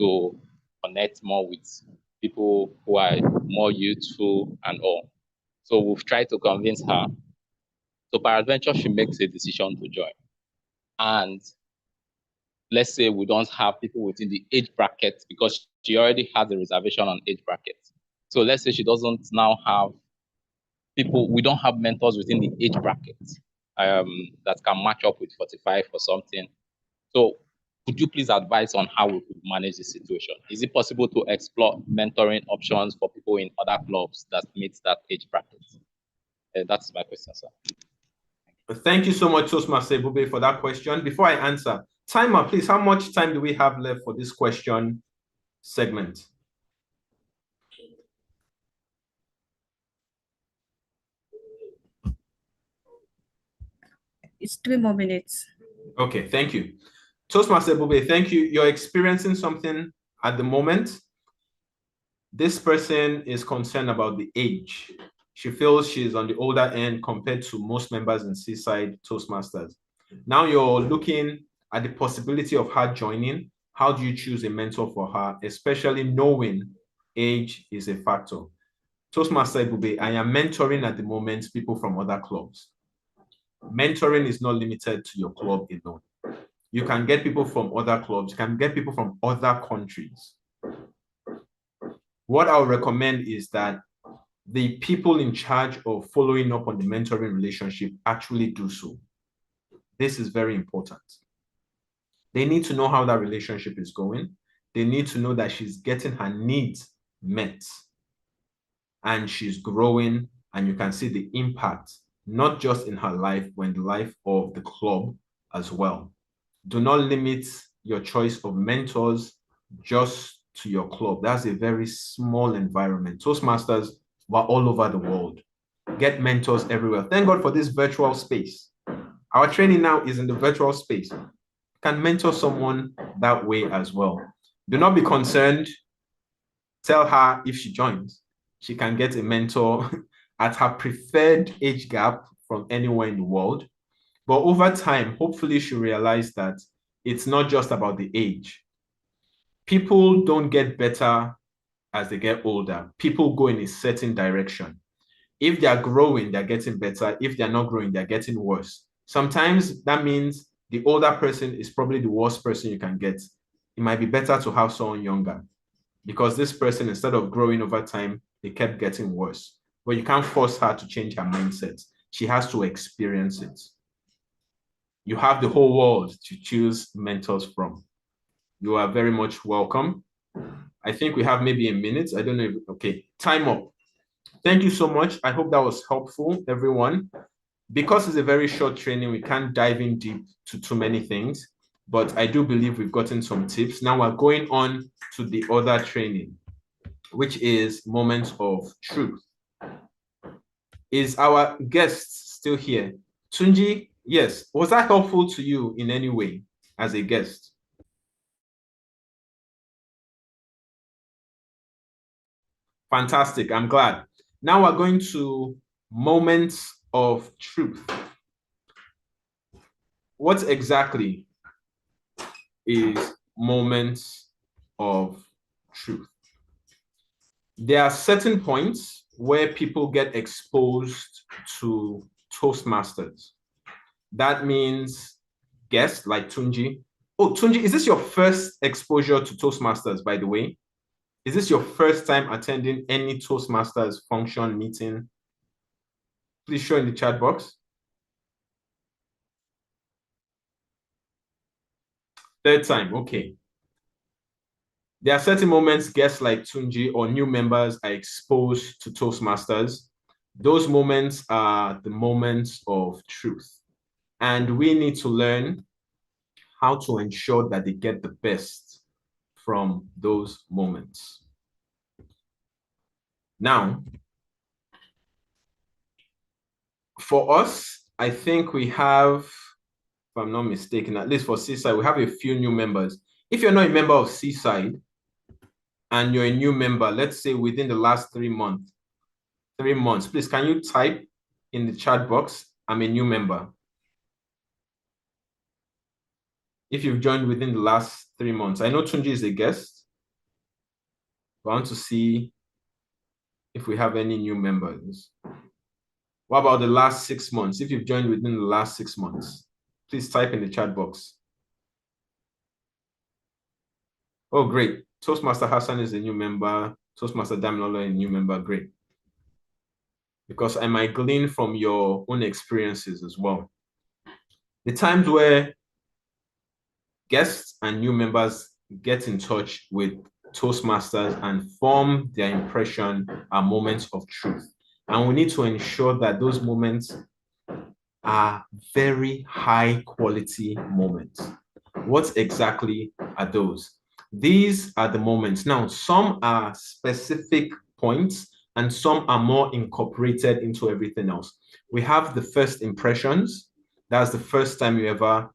to connect more with people who are more youthful and all?" So we've tried to convince her. So peradventure, she makes a decision to join. And let's say we don't have people within the age bracket because she already has a reservation on age bracket. So let's say she doesn't now have people, we don't have mentors within the age bracket that can match up with 45 or something. So could you please advise on how we could manage this situation? Is it possible to explore mentoring options for people in other clubs that meet that age bracket? That's my question, sir. Thank you so much, Toastmaster Ibube, for that question. Before I answer, timer, please, how much time do we have left for this question segment? It's 3 more minutes. Okay, thank you. Toastmaster Ibube, thank you. You're experiencing something at the moment. This person is concerned about the age. She feels she's on the older end compared to most members in Seaside Toastmasters. Now you're looking at the possibility of her joining. How do you choose a mentor for her, especially knowing age is a factor? Toastmaster Ibube, I am mentoring at the moment people from other clubs. Mentoring is not limited to your club alone. You can get people from other clubs, you can get people from other countries. What I would recommend is that the people in charge of following up on the mentoring relationship actually do so. This is very important. They need to know how that relationship is going. They need to know that she's getting her needs met and she's growing, and you can see the impact, not just in her life, but in the life of the club as well. Do not limit your choice of mentors just to your club. That's a very small environment. Toastmasters were all over the world. Get mentors everywhere. Thank God for this virtual space. Our training now is in the virtual space. You can mentor someone that way as well. Do not be concerned. Tell her if she joins, she can get a mentor at her preferred age gap from anywhere in the world. But over time, hopefully she'll realize that it's not just about the age. People don't get better as they get older. People go in a certain direction. If they're growing, they're getting better. If they're not growing, they're getting worse. Sometimes that means the older person is probably the worst person you can get. It might be better to have someone younger, because this person, instead of growing over time, they kept getting worse. But you can't force her to change her mindset. She has to experience it. You have the whole world to choose mentors from. You are very much welcome. I think we have maybe a minute. I don't know if, okay, time up. Thank you so much. I hope that was helpful, everyone. Because it's a very short training, we can't dive in deep to too many things, but I do believe we've gotten some tips. Now we're going on to the other training, which is Moments of Truth. Is our guest still here? Tunji, yes. Was that helpful to you in any way as a guest? Fantastic, I'm glad. Now we're going to Moments of Truth. What exactly is Moments of Truth? There are certain points where people get exposed to Toastmasters. That means guests like Tunji. Oh, Tunji, is this your first exposure to Toastmasters, by the way? Is this your first time attending any Toastmasters function meeting? Please show in the chat box. Third time, okay. There are certain moments guests like Tunji or new members are exposed to Toastmasters. Those moments are the moments of truth. And we need to learn how to ensure that they get the best from those moments. Now, for us, I think we have, if I'm not mistaken, at least for Seaside, we have a few new members. If you're not a member of Seaside and you're a new member, let's say within the last 3 months, please, can you type in the chat box, I'm a new member? If you've joined within the last 3 months. I know Tunji is a guest. I want to see if we have any new members. What about the last 6 months? If you've joined within the last 6 months, please type in the chat box. Oh, great. Toastmaster Hassan is a new member. Toastmaster Damilolo is a new member. Great. Because I might glean from your own experiences as well. The times where guests and new members get in touch with Toastmasters and form their impression are moments of truth. And we need to ensure that those moments are very high quality moments. What exactly are those? These are the moments. Now, some are specific points and some are more incorporated into everything else. We have the first impressions. That's the first time you ever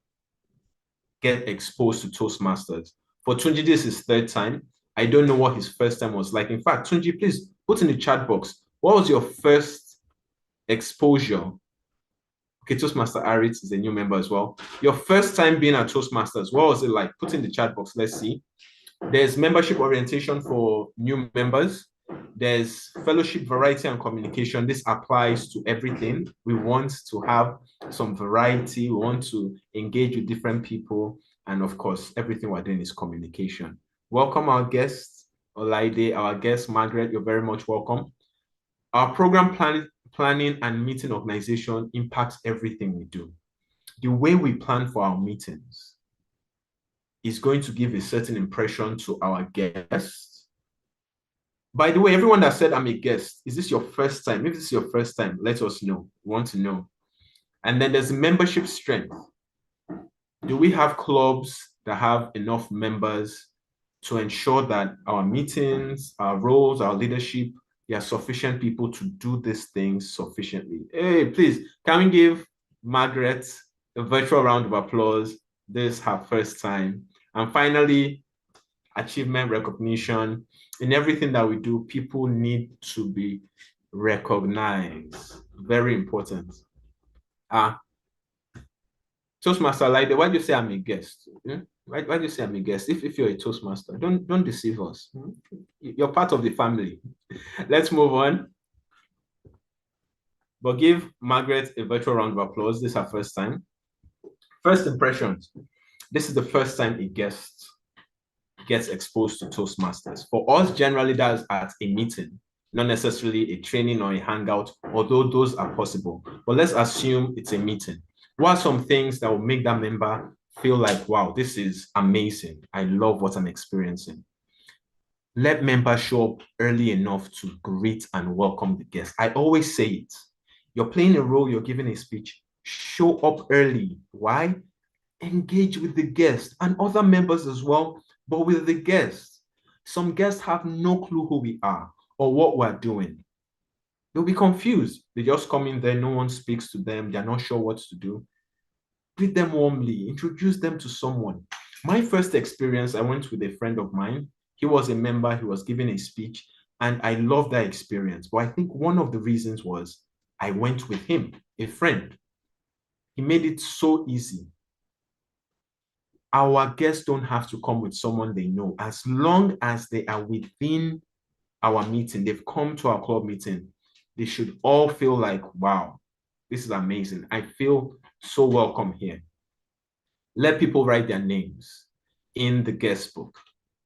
get exposed to Toastmasters. For Tunji, this is his third time. I don't know what his first time was like. In fact, Tunji, please put in the chat box, what was your first exposure? Okay, Toastmaster Aritz is a new member as well. Your first time being at Toastmasters, what was it like? Put in the chat box, let's see. There's membership orientation for new members. There's fellowship, variety, and communication. This applies to everything. We want to have some variety. We want to engage with different people. And of course, everything we're doing is communication. Welcome our guests, Olaide, our guest, Margaret, you're very much welcome. Our program planning and meeting organization impacts everything we do. The way we plan for our meetings is going to give a certain impression to our guests. By the way, everyone that said I'm a guest, is this your first time? If this is your first time, let us know. We want to know. And then there's membership strength. Do we have clubs that have enough members to ensure that our meetings, our roles, our leadership, there are sufficient people to do these things sufficiently? Hey, please, can we give Margaret a virtual round of applause? This is her first time. And finally, achievement recognition. In everything that we do, people need to be recognized. Very important. Toastmaster, like, why do you say I'm a guest? Why do you say I'm a guest? If you're a Toastmaster, don't deceive us. You're part of the family. Let's move on. But give Margaret a virtual round of applause. This is her first time. First impressions. This is the first time a guest gets exposed to Toastmasters. For us, generally, that's at a meeting, not necessarily a training or a hangout, although those are possible. But let's assume it's a meeting. What are some things that will make that member feel like, wow, this is amazing. I love what I'm experiencing. Let members show up early enough to greet and welcome the guest. I always say it. You're playing a role, you're giving a speech, show up early. Why? Engage with the guest and other members as well, but with the guests. Some guests have no clue who we are or what we're doing. They'll be confused. They just come in there, no one speaks to them, they're not sure what to do. Greet them warmly, introduce them to someone. My first experience, I went with a friend of mine. He was a member, he was giving a speech, and I loved that experience. But I think one of the reasons was I went with him, a friend. He made it so easy. Our guests don't have to come with someone they know. As long as they are within our meeting, they've come to our club meeting, they should all feel like, wow, this is amazing. I feel so welcome here. Let people write their names in the guest book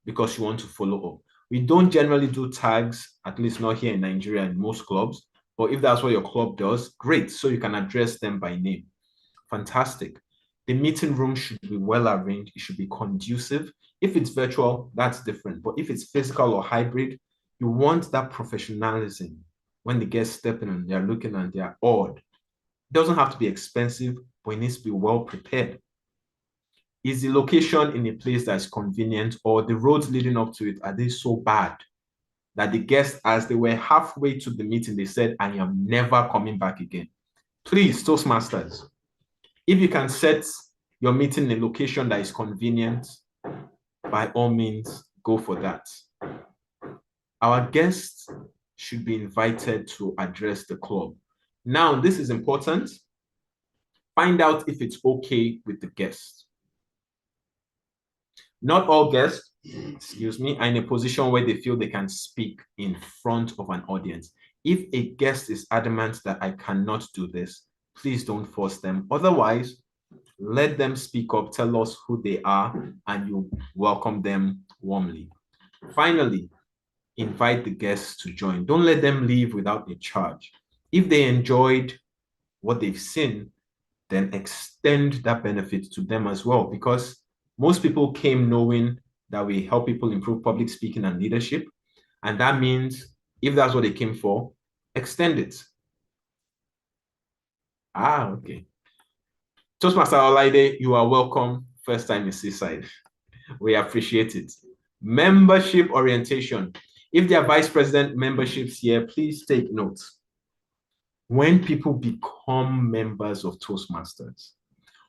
because you want to follow up. We don't generally do tags, at least not here in Nigeria in most clubs, but if that's what your club does, great. So you can address them by name. Fantastic. The meeting room should be well arranged. It should be conducive. If it's virtual, that's different. But if it's physical or hybrid, you want that professionalism when the guests step in and they're looking and they're awed. It doesn't have to be expensive, but it needs to be well prepared. Is the location in a place that's convenient, or the roads leading up to it, are they so bad that the guests, as they were halfway to the meeting, they said, I am never coming back again? Please, Toastmasters, if you can set your meeting in a location that is convenient, by all means, go for that. Our guests should be invited to address the club. Now, this is important. Find out if it's okay with the guests. Not all guests, are in a position where they feel they can speak in front of an audience. If a guest is adamant that I cannot do this, please don't force them. Otherwise, let them speak up, tell us who they are, and you welcome them warmly. Finally, invite the guests to join. Don't let them leave without a charge. If they enjoyed what they've seen, then extend that benefit to them as well, because most people came knowing that we help people improve public speaking and leadership. And that means if that's what they came for, extend it. Okay. Toastmaster Olaide, you are welcome. First time in Seaside. We appreciate it. Membership orientation. If there are vice president memberships here, please take notes. When people become members of Toastmasters,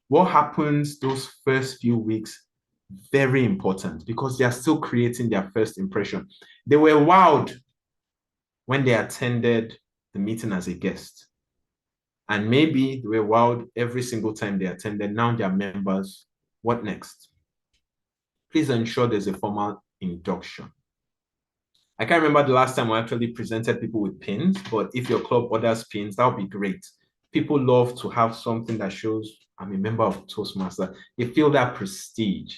what happens those first few weeks? Very important, because they are still creating their first impression. They were wowed when they attended the meeting as a guest. And maybe they were wowed every single time they attended. Now they are members. What next? Please ensure there's a formal induction. I can't remember the last time I actually presented people with pins, but if your club orders pins, that would be great. People love to have something that shows I'm a member of Toastmaster. They feel that prestige.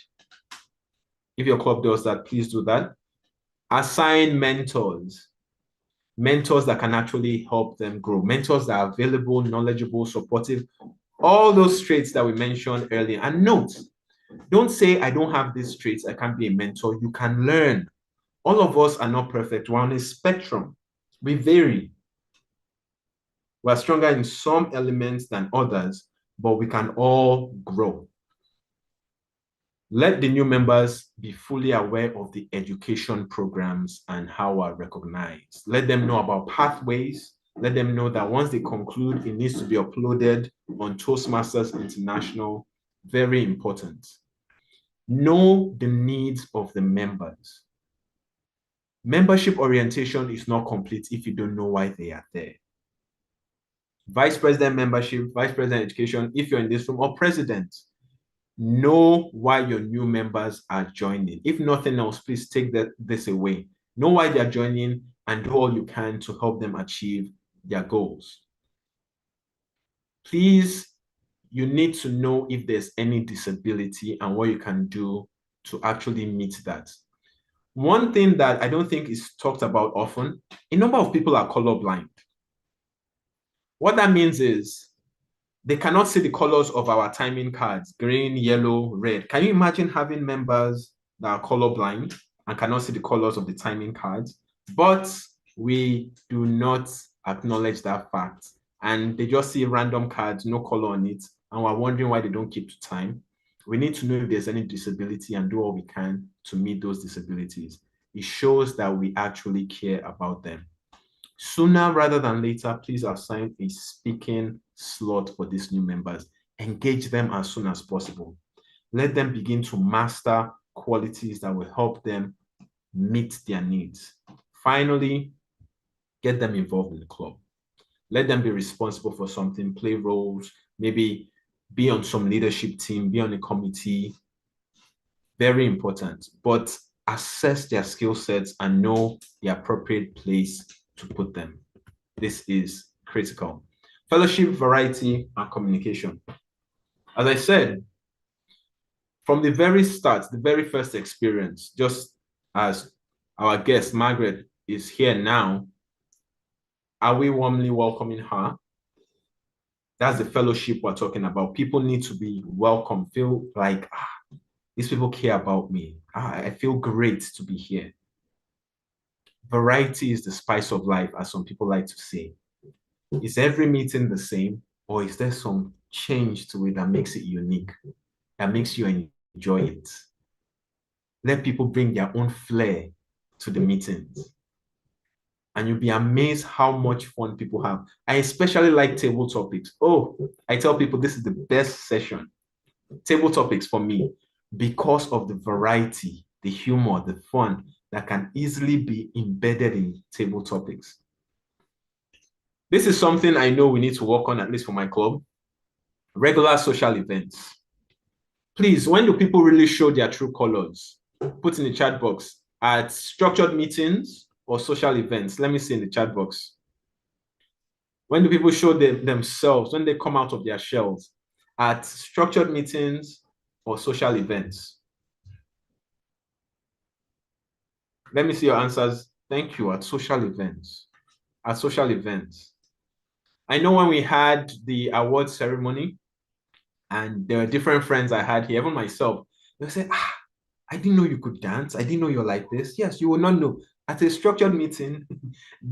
If your club does that, please do that. Assign mentors. Mentors that can actually help them grow. Mentors that are available, knowledgeable, supportive. All those traits that we mentioned earlier. And note, don't say, I don't have these traits, I can't be a mentor. You can learn. All of us are not perfect. We're on a spectrum. We vary. We're stronger in some elements than others, but we can all grow. Let the new members be fully aware of the education programs and how we're recognized. Let them know about pathways. Let them know that once they conclude, it needs to be uploaded on Toastmasters International. Very important. Know the needs of the members. Membership orientation is not complete if you don't know why they are there. Vice President membership, Vice President education, if you're in this room, or President, know why your new members are joining. If nothing else, please take this away. Know why they're joining and do all you can to help them achieve their goals. Please, you need to know if there's any disability and what you can do to actually meet that. One thing that I don't think is talked about often, a number of people are colorblind. What that means is they cannot see the colors of our timing cards, green, yellow, red. Can you imagine having members that are colorblind and cannot see the colors of the timing cards? But we do not acknowledge that fact. And they just see random cards, no color on it, and we're wondering why they don't keep to time. We need to know if there's any disability and do all we can to meet those disabilities. It shows that we actually care about them. Sooner rather than later, please assign a speaking slot for these new members. Engage them as soon as possible. Let them begin to master qualities that will help them meet their needs. Finally, get them involved in the club. Let them be responsible for something, play roles, maybe be on some leadership team, be on a committee. Very important. But assess their skill sets and know the appropriate place to put them. This is critical. Fellowship, variety, and communication. As I said, from the very start, the very first experience, just as our guest, Margaret, is here now, are we warmly welcoming her? That's the fellowship we're talking about. People need to be welcome, feel like, these people care about me. I feel great to be here. Variety is the spice of life, as some people like to say. Is every meeting the same, or is there some change to it that makes it unique, that makes you enjoy it? Let people bring their own flair to the meetings, and you'll be amazed how much fun people have. I especially like table topics. Oh, I tell people this is the best session. Table topics for me, because of the variety, the humor, the fun that can easily be embedded in table topics. This is something I know we need to work on, at least for my club. Regular social events. Please, when do people really show their true colors? Put in the chat box. At structured meetings or social events? Let me see in the chat box. When do people show themselves, when they come out of their shells? At structured meetings or social events? Let me see your answers. Thank you. At social events. At social events. I know when we had the award ceremony, and there are different friends I had here, even myself, they say, I didn't know you could dance. I didn't know you're like this. Yes, you will not know. At a structured meeting, we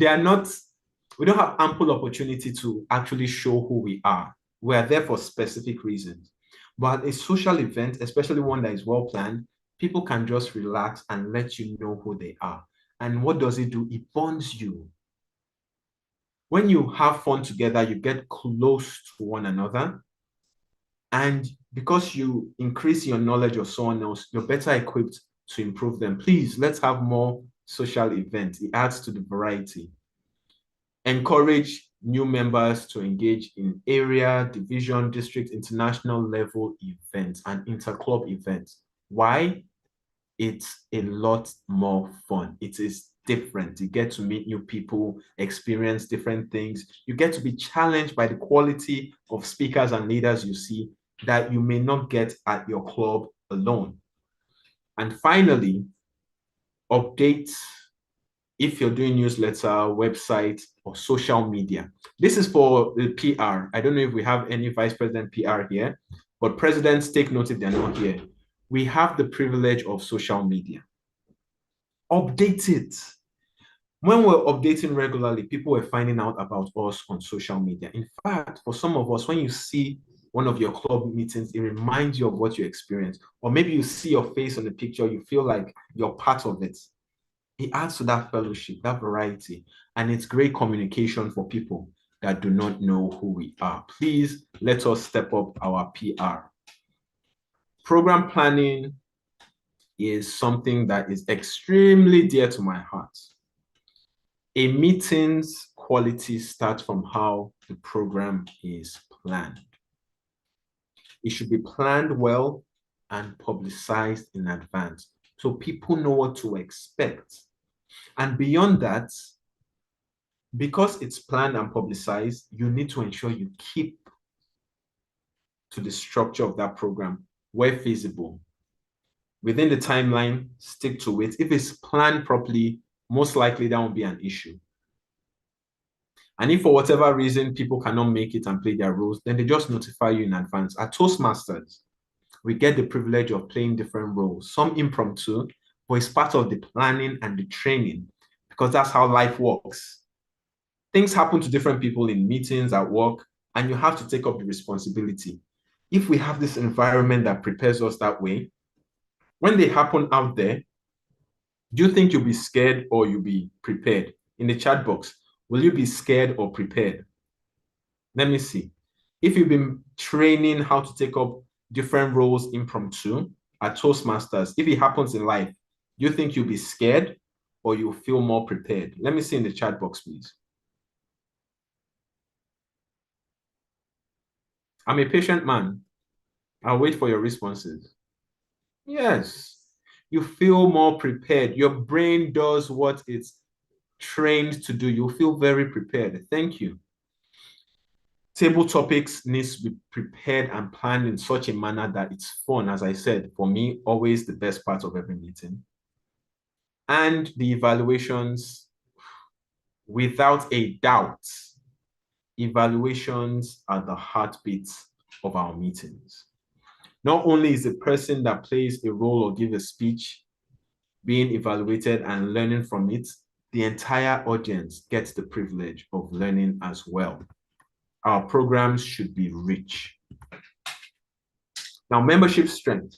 don't have ample opportunity to actually show who we are. We are there for specific reasons. But a social event, especially one that is well planned, people can just relax and let you know who they are. And what does it do? It bonds you. When you have fun together, you get close to one another. And because you increase your knowledge of someone else, you're better equipped to improve them. Please, let's have more social events. It adds to the variety. Encourage new members to engage in area, division, district, international level events and inter-club events. Why? It's a lot more fun. It is different. You get to meet new people, experience different things. You get to be challenged by the quality of speakers and leaders you see that you may not get at your club alone. And finally, update if you're doing newsletter, website, or social media. This is for the PR. I don't know if we have any vice president PR here, but presidents, take note if they're not here. We have the privilege of social media. Update it. When we're updating regularly, people are finding out about us on social media. In fact, for some of us, when you see one of your club meetings, it reminds you of what you experienced. Or maybe you see your face on the picture, you feel like you're part of it. It adds to that fellowship, that variety, and it's great communication for people that do not know who we are. Please let us step up our PR. Program planning is something that is extremely dear to my heart. A meeting's quality starts from how the program is planned. It should be planned well and publicized in advance so people know what to expect. And beyond that, because it's planned and publicized, you need to ensure you keep to the structure of that program where feasible. Within the timeline, stick to it. If it's planned properly, most likely that won't be an issue. And if for whatever reason people cannot make it and play their roles, then they just notify you in advance. At Toastmasters, we get the privilege of playing different roles, some impromptu, but it's part of the planning and the training because that's how life works. Things happen to different people in meetings, at work, and you have to take up the responsibility. If we have this environment that prepares us that way, when they happen out there, do you think you'll be scared or you'll be prepared? In the chat box, will you be scared or prepared? Let me see. If you've been training how to take up different roles impromptu at Toastmasters, if it happens in life, do you think you'll be scared or you'll feel more prepared? Let me see in the chat box, please. I'm a patient man. I'll wait for your responses. Yes, you feel more prepared. Your brain does what it's trained to do. You'll feel very prepared. Thank you. Table topics needs to be prepared and planned in such a manner that it's fun. As I said, for me, always the best part of every meeting. And the evaluations, without a doubt, evaluations are the heartbeat of our meetings. Not only is the person that plays a role or gives a speech being evaluated and learning from it, the entire audience gets the privilege of learning as well. Our programs should be rich. Now, membership strength.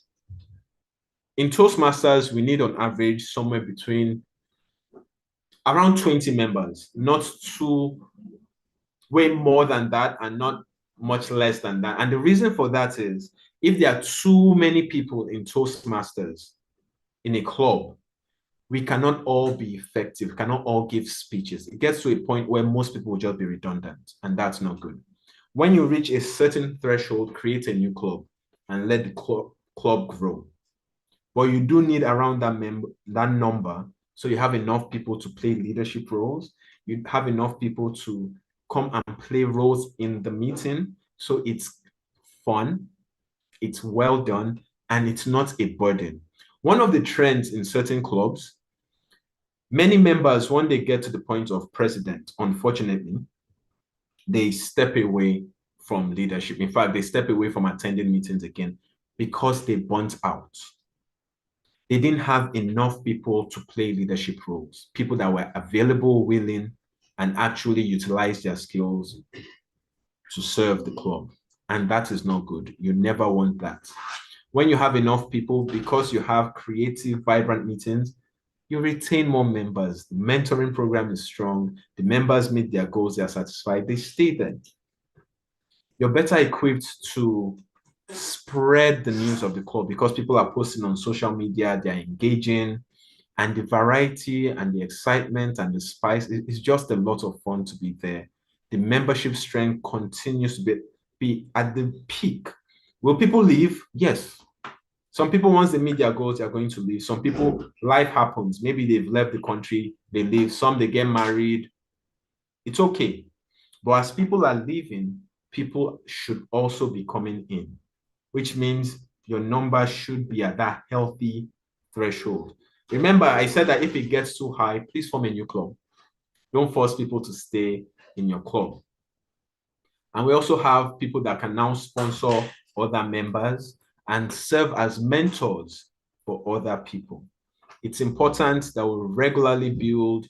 In Toastmasters, we need on average somewhere between around 20 members, not too, way more than that and not much less than that. And the reason for that is if there are too many people in Toastmasters in a club, we cannot all be effective, cannot all give speeches. It gets to a point where most people will just be redundant, and that's not good. When you reach a certain threshold, create a new club and let the club grow. But you do need around that number, so you have enough people to play leadership roles. You have enough people to come and play roles in the meeting, so it's fun, it's well done, and it's not a burden. One of the trends in certain clubs, many members, when they get to the point of president, unfortunately, they step away from leadership. In fact, they step away from attending meetings again because they burnt out. They didn't have enough people to play leadership roles, people that were available, willing, and actually utilize their skills to serve the club. And that is not good. You never want that. When you have enough people, because you have creative, vibrant meetings, you retain more members. The mentoring program is strong. The members meet their goals, they are satisfied, they stay there. You're better equipped to spread the news of the club because people are posting on social media, they're engaging, and the variety and the excitement and the spice is just a lot of fun to be there. The membership strength continues to be at the peak. Will people leave? Yes. Some people, once they meet their goals, they are going to leave. Some people, life happens. Maybe they've left the country, they leave. Some, they get married. It's okay. But as people are leaving, people should also be coming in, which means your number should be at that healthy threshold. Remember, I said that if it gets too high, please form a new club. Don't force people to stay in your club. And we also have people that can now sponsor other members and serve as mentors for other people. It's important that we regularly build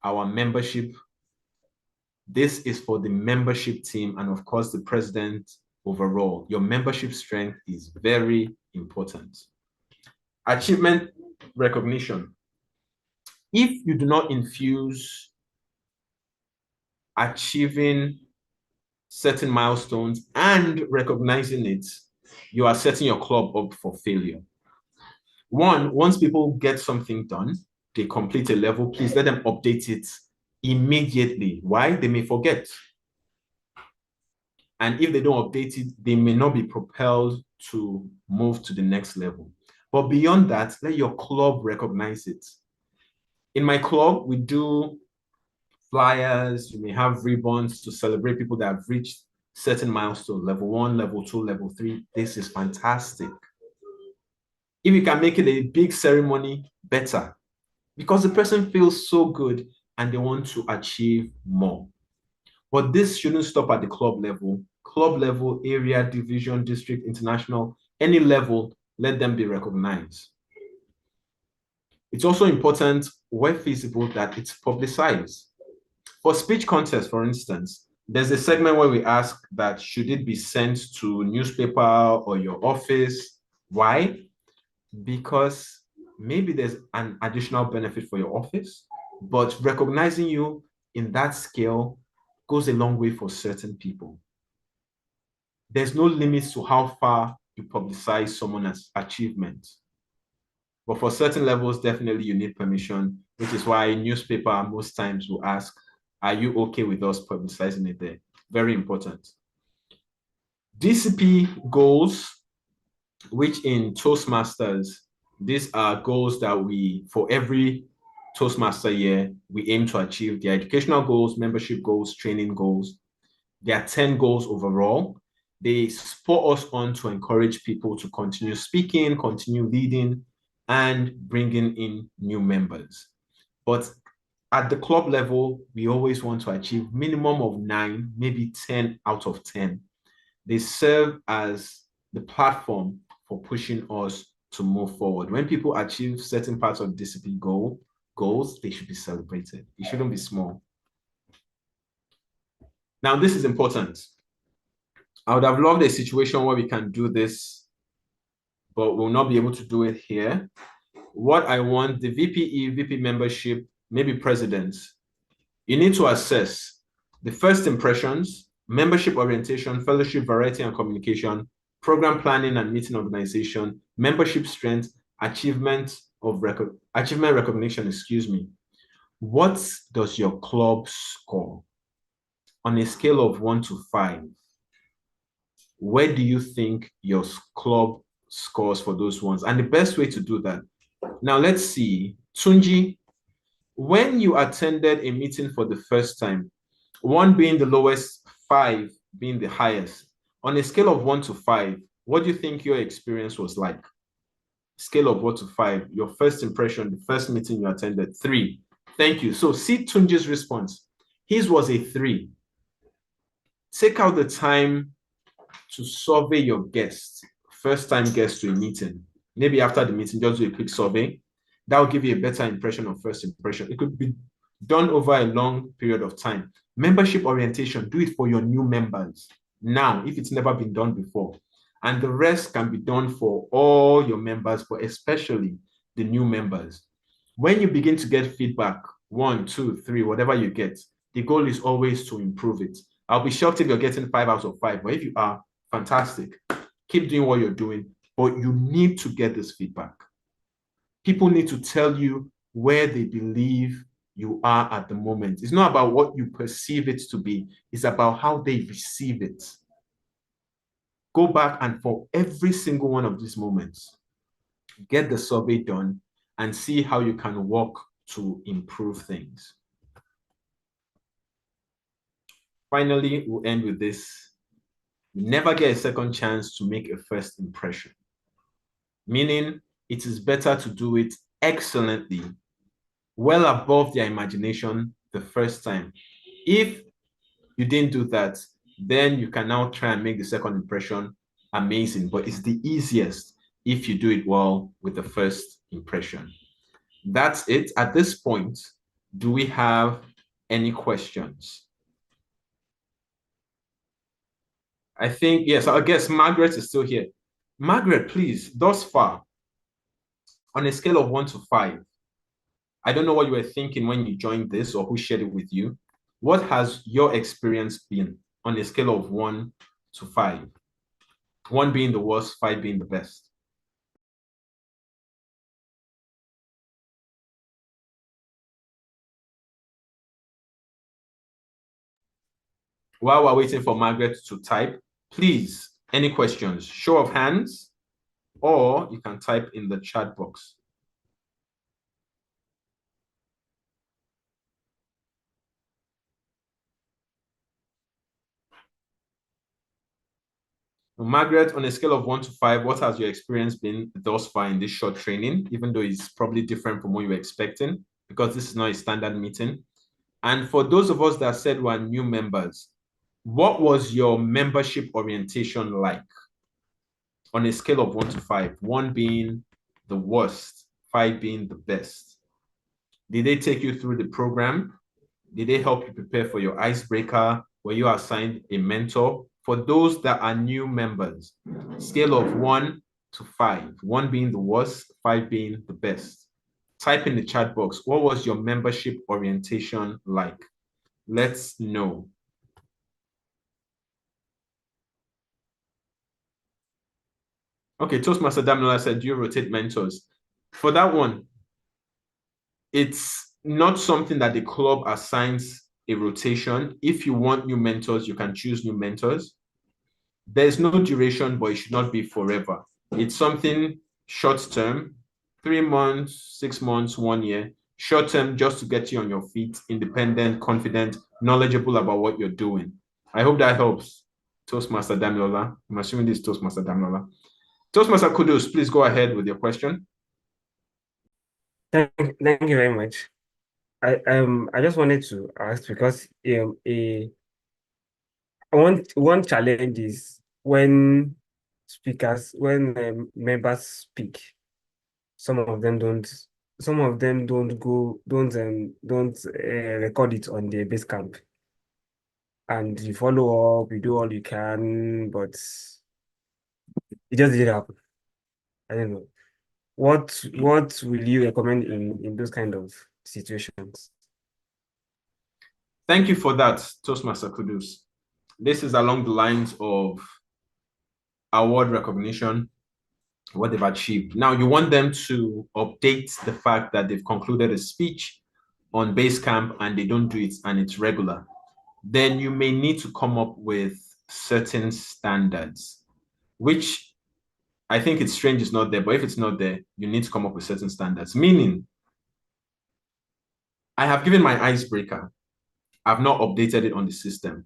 our membership. This is for the membership team and, of course, the president overall. Your membership strength is very important. Achievement recognition. If you do not infuse achieving certain milestones and recognizing it, you are setting your club up for failure. Once people get something done, they complete a level, please let them update it immediately. Why? They may forget. And if they don't update it, they may not be propelled to move to the next level. But beyond that, let your club recognize it. In my club, we do flyers, you may have ribbons to celebrate people that have reached certain milestones, level 1, level 2, level 3. This is fantastic. If you can make it a big ceremony, better, because the person feels so good and they want to achieve more. But this shouldn't stop at the club level, area, division, district, international, any level, let them be recognized. It's also important, where feasible, that it's publicized. For speech contests, for instance, there's a segment where we ask that should it be sent to newspaper or your office? Why? Because maybe there's an additional benefit for your office, but recognizing you in that scale goes a long way for certain people. There's no limits to how far you publicize someone's achievement. But for certain levels, definitely you need permission, which is why newspaper most times will ask, are you okay with us publicizing it there? Very important. DCP goals, which in Toastmasters, these are goals that we, for every Toastmaster year, we aim to achieve the educational goals, membership goals, training goals. There are 10 goals overall. They spur us on to encourage people to continue speaking, continue leading, and bringing in new members. But at the club level, we always want to achieve minimum of 9, maybe 10 out of 10. They serve as the platform for pushing us to move forward. When people achieve certain parts of discipline goals, they should be celebrated. It shouldn't be small. Now, this is important. I would have loved a situation where we can do this, but we'll not be able to do it here. What I want, the VPE, VP membership, maybe presidents, you need to assess the first impressions, membership orientation, fellowship, variety and communication, program planning and meeting organization, membership strength, achievement recognition, excuse me. What does your club score? On a scale of 1 to 5, where do you think your club scores for those ones? And the best way to do that. Now let's see, Tunji, when you attended a meeting for the first time, 1 being the lowest, 5 being the highest, on a scale of 1 to 5, what do you think your experience was like? Scale of 1 to 5, your first impression, the first meeting you attended, 3. Thank you. So see Tunji's response. His was a 3. Take out the time to survey your guests, first-time guests to a meeting. Maybe after the meeting, just do a quick survey. That will give you a better impression of first impression. It could be done over a long period of time. Membership orientation, do it for your new members now, if it's never been done before. And the rest can be done for all your members, but especially the new members. When you begin to get feedback, 1, 2, 3, whatever you get, the goal is always to improve it. I'll be shocked if you're getting 5 out of 5, but if you are, fantastic. Keep doing what you're doing, but you need to get this feedback. People need to tell you where they believe you are at the moment. It's not about what you perceive it to be. It's about how they receive it. Go back and for every single one of these moments, get the survey done and see how you can work to improve things. Finally, we'll end with this. You never get a second chance to make a first impression. Meaning, it is better to do it excellently, well above their imagination the first time. If you didn't do that, then you can now try and make the second impression amazing, but it's the easiest if you do it well with the first impression. That's it. At this point, do we have any questions? I think, yes, I guess Margaret is still here. Margaret, please, thus far, on a scale of 1 to 5, I don't know what you were thinking when you joined this or who shared it with you. What has your experience been on a scale of 1 to 5? 1 being the worst, 5 being the best. While we're waiting for Margaret to type, please, any questions? Show of hands, or you can type in the chat box. Margaret, on a scale of 1 to 5, what has your experience been thus far in this short training, even though it's probably different from what you were expecting, because this is not a standard meeting? And for those of us that said we're new members, what was your membership orientation like on a scale of 1 to 5, 1 being the worst, 5 being the best? Did they take you through the program? Did they help you prepare for your icebreaker? Were you assigned a mentor? For those that are new members, scale of 1 to 5, 1 being the worst, 5 being the best. Type in the chat box, what was your membership orientation like? Let's know. Okay, Toastmaster Damilola said, do you rotate mentors? For that one, it's not something that the club assigns a rotation. If you want new mentors, you can choose new mentors. There's no duration, but it should not be forever. It's something short term, 3 months, 6 months, 1 year. Short term, just to get you on your feet, independent, confident, knowledgeable about what you're doing. I hope that helps. Toastmaster Damilola. I'm assuming this is Toastmaster Damilola. Toastmaster Kudus, please go ahead with your question. Thank you very much. I just wanted to ask because one challenge is when members speak, some of them don't record it on their Basecamp, and you follow up, you do all you can, but it just didn't happen. I don't know. What will you recommend in those kind of situations? Thank you for that, Toastmaster Kudus. This is along the lines of award recognition, what they've achieved. Now, you want them to update the fact that they've concluded a speech on Basecamp and they don't do it and it's regular. Then you may need to come up with certain standards, which I think it's strange it's not there, but if it's not there, you need to come up with certain standards. Meaning, I have given my icebreaker. I've not updated it on the system.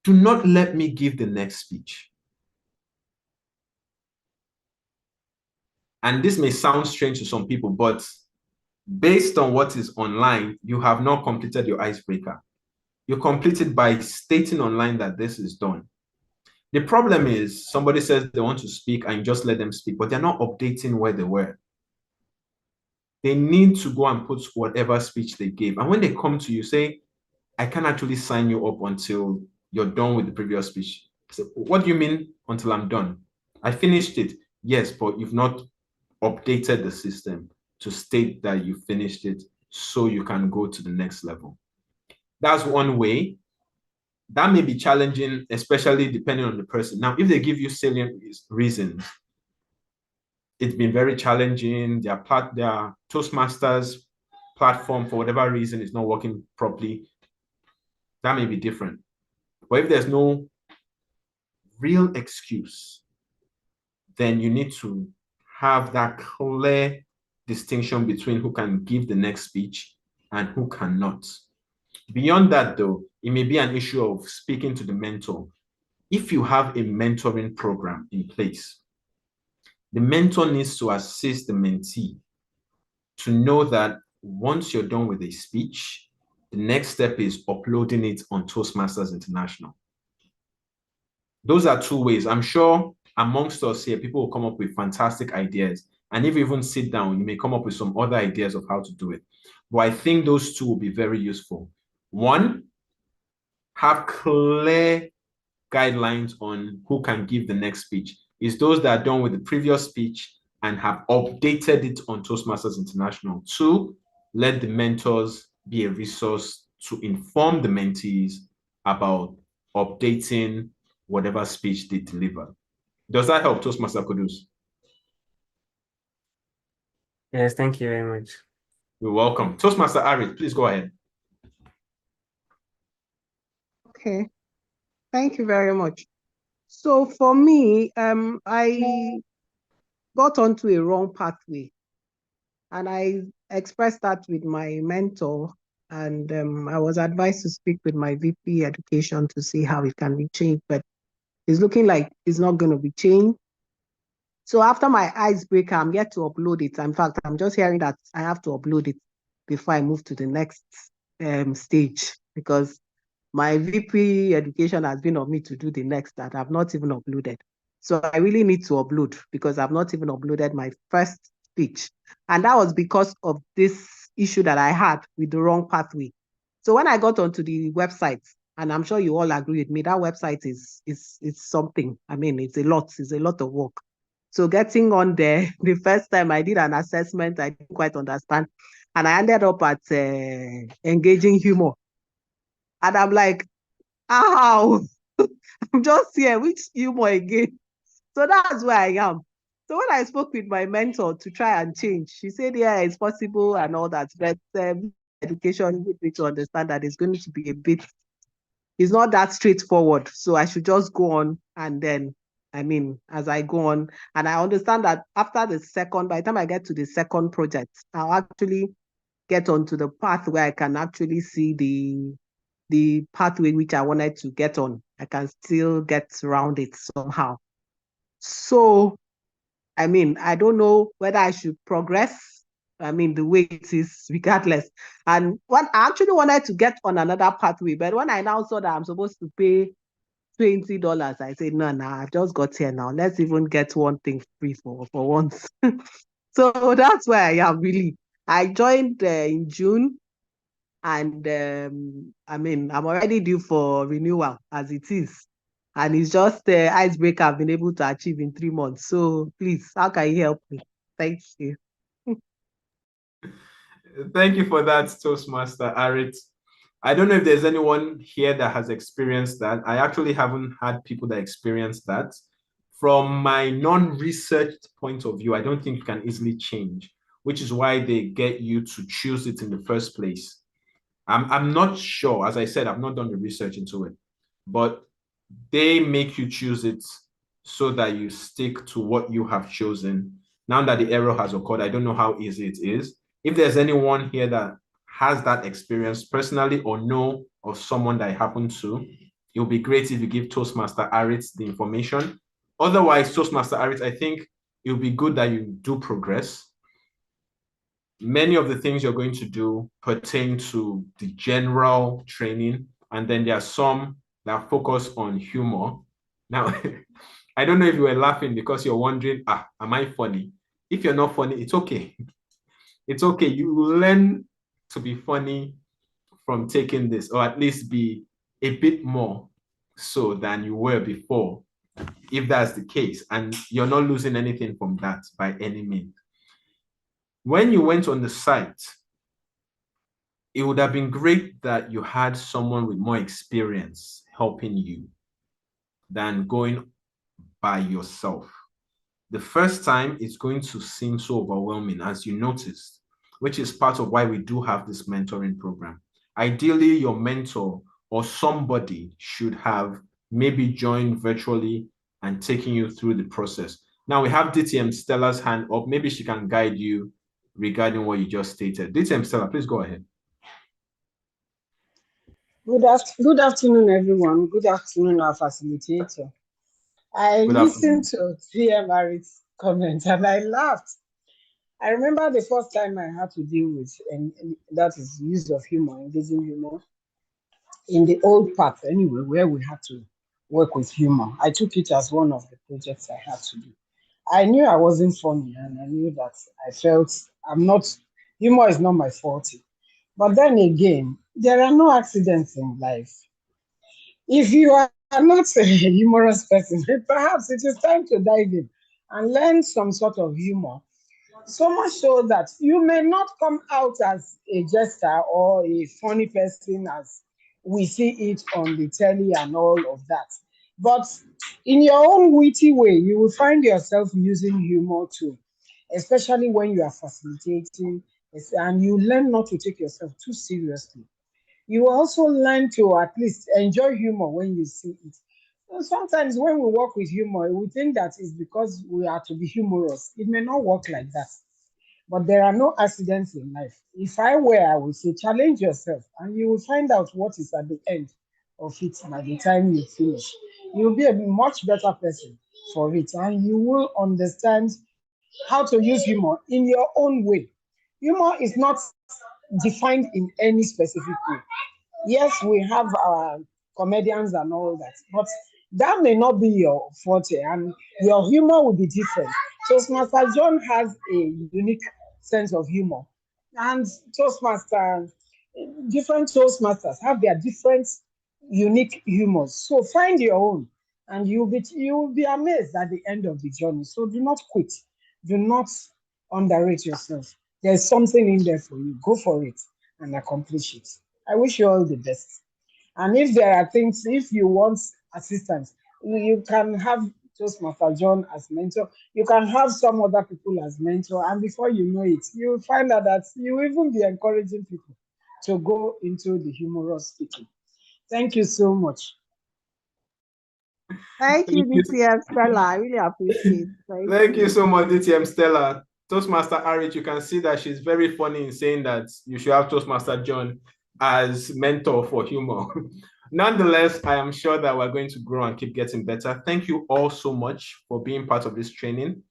Do not let me give the next speech. And this may sound strange to some people, but based on what is online, you have not completed your icebreaker. You complete it by stating online that this is done. The problem is somebody says they want to speak and you just let them speak, but they're not updating where they were. They need to go and put whatever speech they gave. And when they come to you, say, I can't actually sign you up until you're done with the previous speech. So, what do you mean until I'm done? I finished it. Yes, but you've not updated the system to state that you finished it so you can go to the next level. That's one way. That may be challenging, especially depending on the person. Now, if they give you salient reasons, it's been very challenging. Their Toastmasters platform, for whatever reason, is not working properly. That may be different. But if there's no real excuse, then you need to have that clear distinction between who can give the next speech and who cannot. Beyond that, though, it may be an issue of speaking to the mentor. If you have a mentoring program in place, the mentor needs to assist the mentee to know that once you're done with a speech, the next step is uploading it on Toastmasters International. Those are two ways. I'm sure amongst us here, people will come up with fantastic ideas. And if you even sit down, you may come up with some other ideas of how to do it. But I think those two will be very useful. One, have clear guidelines on who can give the next speech. It's those that are done with the previous speech and have updated it on Toastmasters International. Two, let the mentors be a resource to inform the mentees about updating whatever speech they deliver. Does that help, Toastmaster Kudus? Yes, thank you very much. You're welcome. Toastmaster Arid, please go ahead. Okay, thank you very much. So for me, I got onto a wrong pathway, and I expressed that with my mentor, and I was advised to speak with my VP Education to see how it can be changed, but it's looking like it's not going to be changed. So after my icebreaker, I'm yet to upload it. In fact, I'm just hearing that I have to upload it before I move to the next stage, because my VP Education has been on me to do the next that I've not even uploaded. So I really need to upload because I've not even uploaded my first speech. And that was because of this issue that I had with the wrong pathway. So when I got onto the website, and I'm sure you all agree with me, that website is something. I mean, it's a lot of work. So getting on there, the first time I did an assessment, I didn't quite understand. And I ended up at engaging humor. And I'm like, ow, I'm just here, which humor again? So that's where I am. So when I spoke with my mentor to try and change, she said, yeah, it's possible and all that. But education needs me to understand that it's going to be a bit, it's not that straightforward. So I should just go on and then, I mean, as I go on, and I understand that after by the time I get to the second project, I'll actually get onto the path where I can actually see the pathway which I wanted to get on. I can still get around it somehow. So, I mean, I don't know whether I should progress. I mean, the way it is, regardless. And I actually wanted to get on another pathway, but when I now saw that I'm supposed to pay $20, I said, no, I've just got here now. Let's even get one thing free for once. So that's where I am really. I joined in June, and I mean, I'm already due for renewal as it is. And it's just the icebreaker I've been able to achieve in 3 months. So please, how can you help me? Thank you. Thank you for that, Toastmaster Arit. I don't know if there's anyone here that has experienced that. I actually haven't had people that experienced that. From my non-researched point of view, I don't think you can easily change, which is why they get you to choose it in the first place. I'm not sure. As I said, I've not done the research into it, but they make you choose it so that you stick to what you have chosen. Now that the error has occurred, I don't know how easy it is. If there's anyone here that has that experience personally or know of someone that happened to, it would be great if you give Toastmaster Arit the information. Otherwise, Toastmaster Arit, I think it would be good that you do progress. Many of the things you're going to do pertain to the general training, and then there are some that focus on humor. Now, I don't know if you were laughing because you're wondering, am I funny? If you're not funny, it's okay. It's okay. You will learn to be funny from taking this, or at least be a bit more so than you were before, if that's the case. And you're not losing anything from that by any means. When you went on the site, it would have been great that you had someone with more experience helping you than going by yourself. The first time, it's going to seem so overwhelming, as you noticed, which is part of why we do have this mentoring program. Ideally, your mentor or somebody should have maybe joined virtually and taking you through the process. Now we have DTM Stella's hand up. Maybe she can guide you regarding what you just stated. DTM Stella, please go ahead. Good afternoon, everyone. Good afternoon, our facilitator. I listened to TM Arit's comment and I laughed. I remember the first time I had to deal with, and that is use of humor, engaging humor, in the old path anyway, where we had to work with humor. I took it as one of the projects I had to do. I knew I wasn't funny, and I knew that I felt humor is not my forte. But then again, there are no accidents in life. If you are not a humorous person, perhaps it is time to dive in and learn some sort of humor. So much so that you may not come out as a jester or a funny person as we see it on the telly and all of that. But in your own witty way, you will find yourself using humor too, especially when you are facilitating, and you learn not to take yourself too seriously. You also learn to at least enjoy humor when you see it. So sometimes when we work with humor, we think that it's because we are to be humorous. It may not work like that. But there are no accidents in life. If I were, I would say challenge yourself and you will find out what is at the end of it by the time you finish. You will be a much better person for it, and you will understand how to use humor in your own way. Humor is not defined in any specific way. Yes, we have our comedians and all that, but that may not be your forte, and your humor will be different. Toastmaster John has a unique sense of humor, and different Toastmasters have their different unique humors. So find your own, and you'll be amazed at the end of the journey. So do not quit. Do not underrate yourself. There's something in there for you. Go for it and accomplish it. I wish you all the best. And if there are things, if you want assistance, you can have Toastmaster John as mentor. You can have some other people as mentor. And before you know it, you will find out that you will even be encouraging people to go into the humorous speaking. Thank you so much. Thank you, DTM Stella. I really appreciate it. Thank you so much, DTM Stella. Toastmaster Arit, you can see that she's very funny in saying that you should have Toastmaster John as mentor for humor. Nonetheless, I am sure that we're going to grow and keep getting better. Thank you all so much for being part of this training.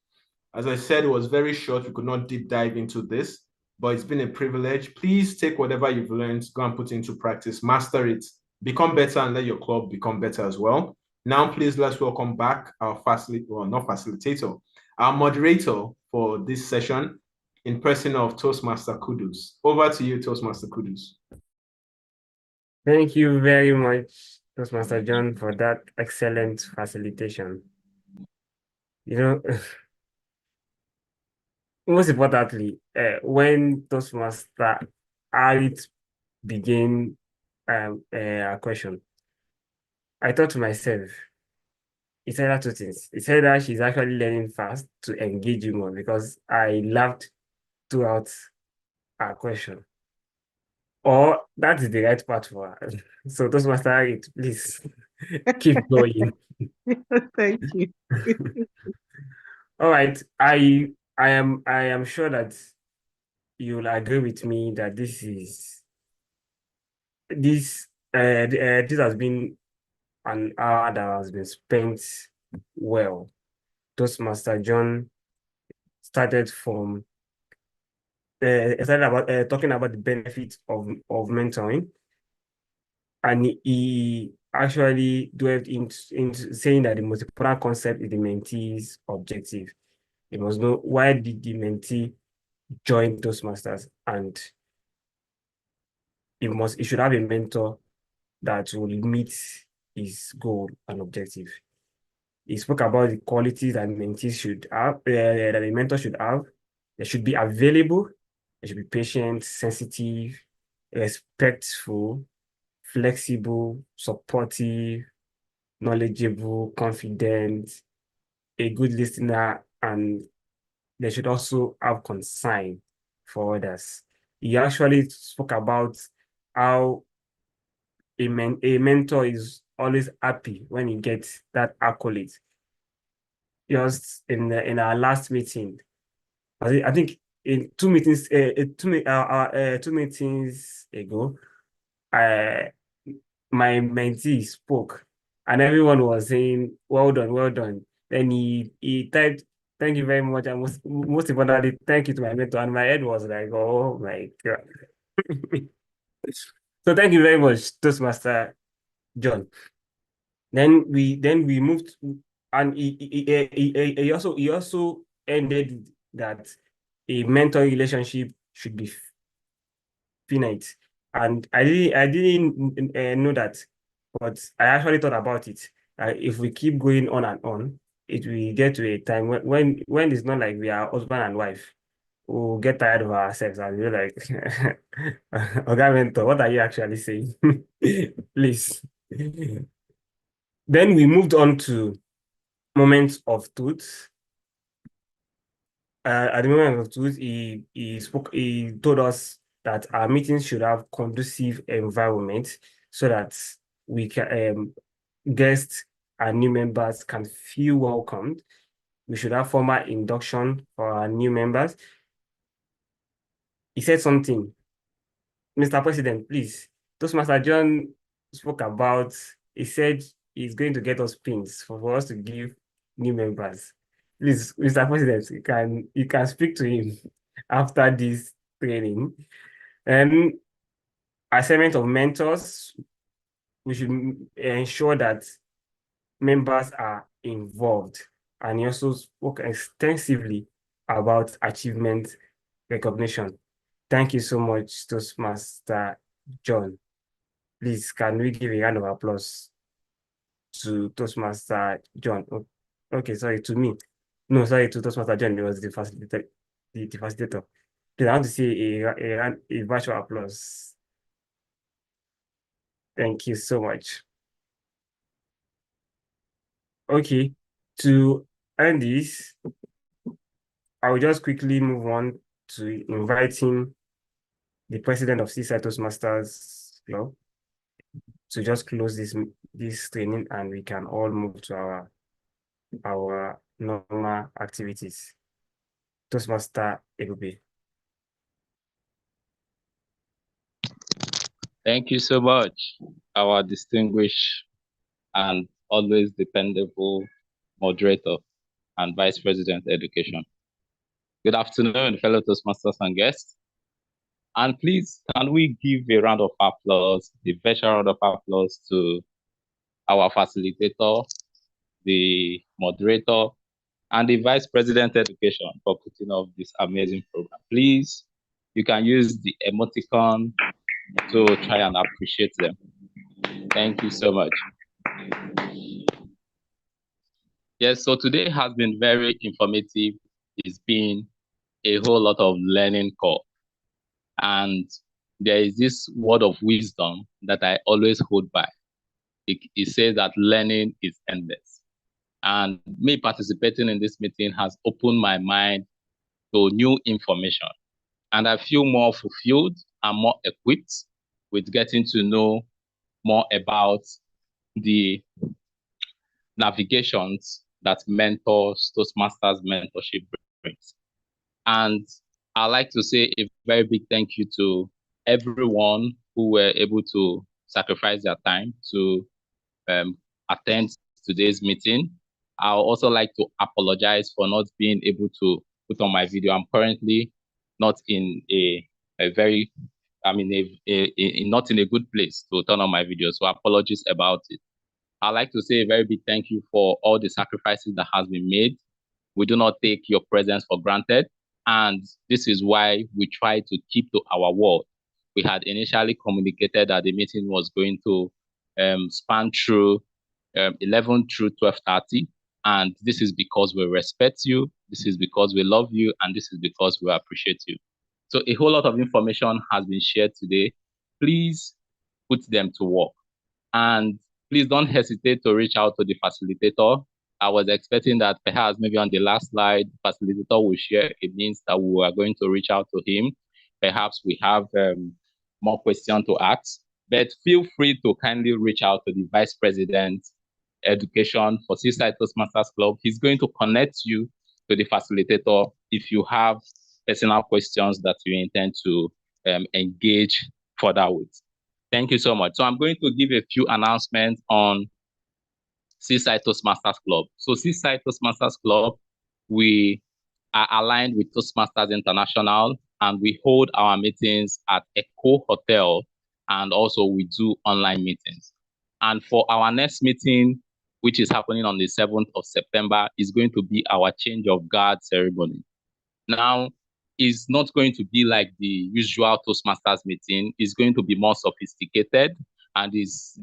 As I said, it was very short. We could not deep dive into this, but it's been a privilege. Please take whatever you've learned, go and put it into practice, master it, become better, and let your club become better as well. Now, please let's welcome back our our moderator for this session in person of Toastmaster Kudus. Over to you, Toastmaster Kudus. Thank you very much, Toastmaster John, for that excellent facilitation. You know, most importantly, when Toastmaster Arit began a question, I thought to myself, it's either two things. It's either she's actually learning fast to engage you more, because I laughed throughout our question, or that is the right part for her. So Toastmaster Arit, please keep going. Thank you. All right, I am sure that you'll agree with me that this has been an hour that has been spent well. Toastmaster John started from talking about the benefits of mentoring, and he actually delved into saying that the most important concept is the mentee's objective. You must know, why did the mentee join Toastmasters, and he should have a mentor that will meet his goal and objective. He spoke about the qualities that mentees should have, that a mentor should have. They should be available, they should be patient, sensitive, respectful, flexible, supportive, knowledgeable, confident, a good listener, and they should also have concern for others. He actually spoke about how a mentor is always happy when he gets that accolade. Just in our last meeting, I think in two meetings ago, my mentee spoke, and everyone was saying, "Well done, well done." Then he typed, "Thank you very much," and most importantly, "Thank you to my mentor." And my head was like, "Oh my God." So thank you very much, Toastmaster John. Then we moved, and he also ended that a mentor relationship should be finite. And I didn't know that, but I actually thought about it. If we keep going on and on, it will get to a time when it's not like we are husband and wife. We'll get tired of ourselves and we're like, "Okay, mentor, what are you actually saying?" Please. Then we moved on to moments of truth. At the moment of truth, he told us that our meetings should have conducive environment so that we can guests and new members can feel welcomed. We should have formal induction for our new members. He said something, "Mr. President, please." Toastmaster John spoke about, he said he's going to get us pins for us to give new members. Please, Mr. President, you can speak to him after this training. And assignment of mentors, we should ensure that members are involved. And he also spoke extensively about achievement recognition. Thank you so much, Toastmaster John. Please, can we give a round of applause to Toastmaster John? Okay, sorry, to me. No, sorry, to Toastmaster John. It was the facilitator. The facilitator. Please, I want to see a virtual applause. Thank you so much. Okay, to end this, I will just quickly move on to inviting the president of Seaside Toastmasters Club to just close this training, and we can all move to our normal activities. Toastmaster Ebube. Thank you so much, our distinguished and always dependable moderator and Vice President Education. Good afternoon, fellow Toastmasters and guests. And please, can we give a round of applause, a virtual round of applause to our facilitator, the moderator, and the Vice President Education for putting off this amazing program. Please, you can use the emoticon to try and appreciate them. Thank you so much. Yes, so today has been very informative. It's been a whole lot of learning call. And there is this word of wisdom that I always hold by. It says that learning is endless. And me participating in this meeting has opened my mind to new information. And I feel more fulfilled and more equipped with getting to know more about the navigations that Toastmasters mentorship brings. And I'd like to say a very big thank you to everyone who were able to sacrifice their time to attend today's meeting. I'll also like to apologize for not being able to put on my video. I'm currently not in not in a good place to turn on my video, so apologies about it. I'd like to say a very big thank you for all the sacrifices that has been made. We do not take your presence for granted, and this is why we try to keep to our word. We had initially communicated that the meeting was going to span through 11 through 12:30, and this is because we respect you, this is because we love you, and this is because we appreciate you. So a whole lot of information has been shared today. Please put them to work, and please don't hesitate to reach out to the facilitator. I was expecting that perhaps maybe on the last slide, the facilitator will share. It means that we are going to reach out to him. Perhaps we have more questions to ask, but feel free to kindly reach out to the Vice President Education for Seaside Toastmasters Club. He's going to connect you to the facilitator if you have personal questions that you intend to engage further with. Thank you so much. So I'm going to give a few announcements on Seaside Toastmasters Club. So Seaside Toastmasters Club, we are aligned with Toastmasters International, and we hold our meetings at Echo Hotel, and also we do online meetings. And for our next meeting, which is happening on the 7th of September, is going to be our change of guard ceremony. Now, it's not going to be like the usual Toastmasters meeting. It's going to be more sophisticated, and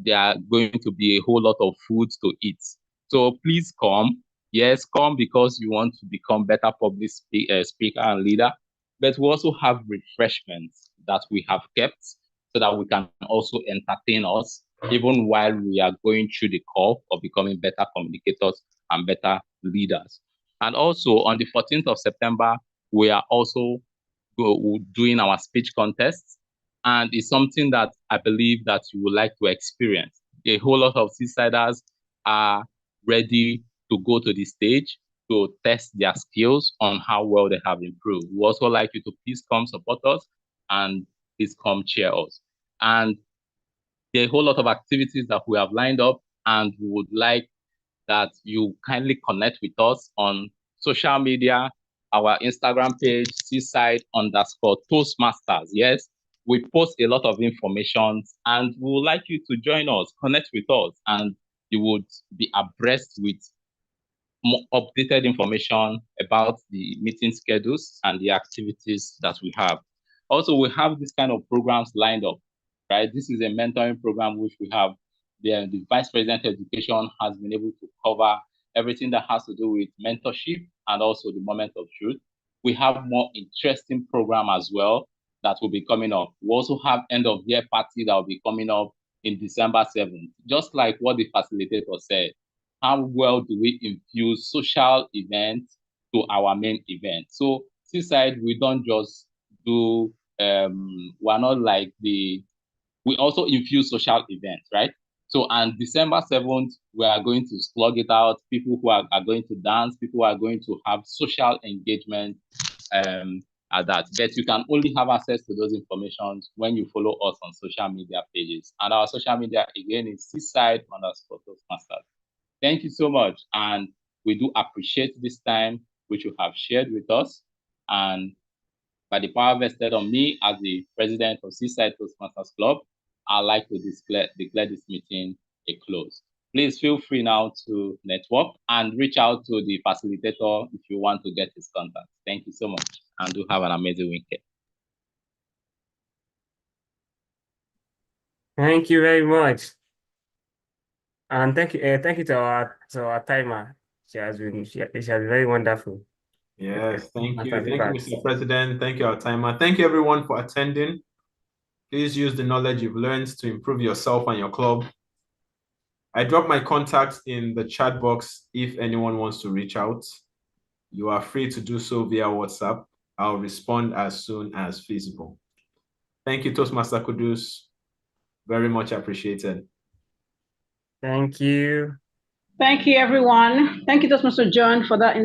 there are going to be a whole lot of food to eat. So please come. Yes, come because you want to become better public speaker and leader, but we also have refreshments that we have kept so that we can also entertain us even while we are going through the call of becoming better communicators and better leaders. And also on the 14th of September, we are also doing our speech contest, and it's something that I believe that you would like to experience. A whole lot of Seasiders are ready to go to the stage to test their skills on how well they have improved. We also like you to please come support us and please come cheer us. And there are a whole lot of activities that we have lined up, and we would like that you kindly connect with us on social media, our Instagram page, Seaside_Toastmasters. Yes, we post a lot of information, and we would like you to join us, connect with us, and you would be abreast with more updated information about the meeting schedules and the activities that we have. Also, we have this kind of programs lined up, right? This is a mentoring program which we have. The Vice President Education has been able to cover everything that has to do with mentorship and also the moment of truth. We have more interesting program as well that will be coming up. We also have end of year party that will be coming up in December 7th. Just like what the facilitator said, how well do we infuse social events to our main event? So Seaside, we don't just do, we're not like we also infuse social events, right? So on December 7th, we are going to slug it out. People who are going to dance, people who are going to have social engagement at that. But you can only have access to those information when you follow us on social media pages. And our social media again is Seaside_Toastmasters. Thank you so much. And we do appreciate this time which you have shared with us. And by the power vested on me as the president of Seaside Toastmasters Club, I'd like to declare this meeting a close. Please feel free now to network and reach out to the facilitator if you want to get his contact. Thank you so much, and do have an amazing weekend. Thank you very much. And thank you to our timer. She has been very wonderful. Yes, thank you. Fantastic Thank you, Mr. President. Thank you, our timer. Thank you, everyone, for attending. Please use the knowledge you've learned to improve yourself and your club. I dropped my contacts in the chat box if anyone wants to reach out. You are free to do so via WhatsApp. I'll respond as soon as feasible. Thank you, Toastmaster Kudus. Very much appreciated. Thank you. Thank you, everyone. Thank you, Toastmaster John, for that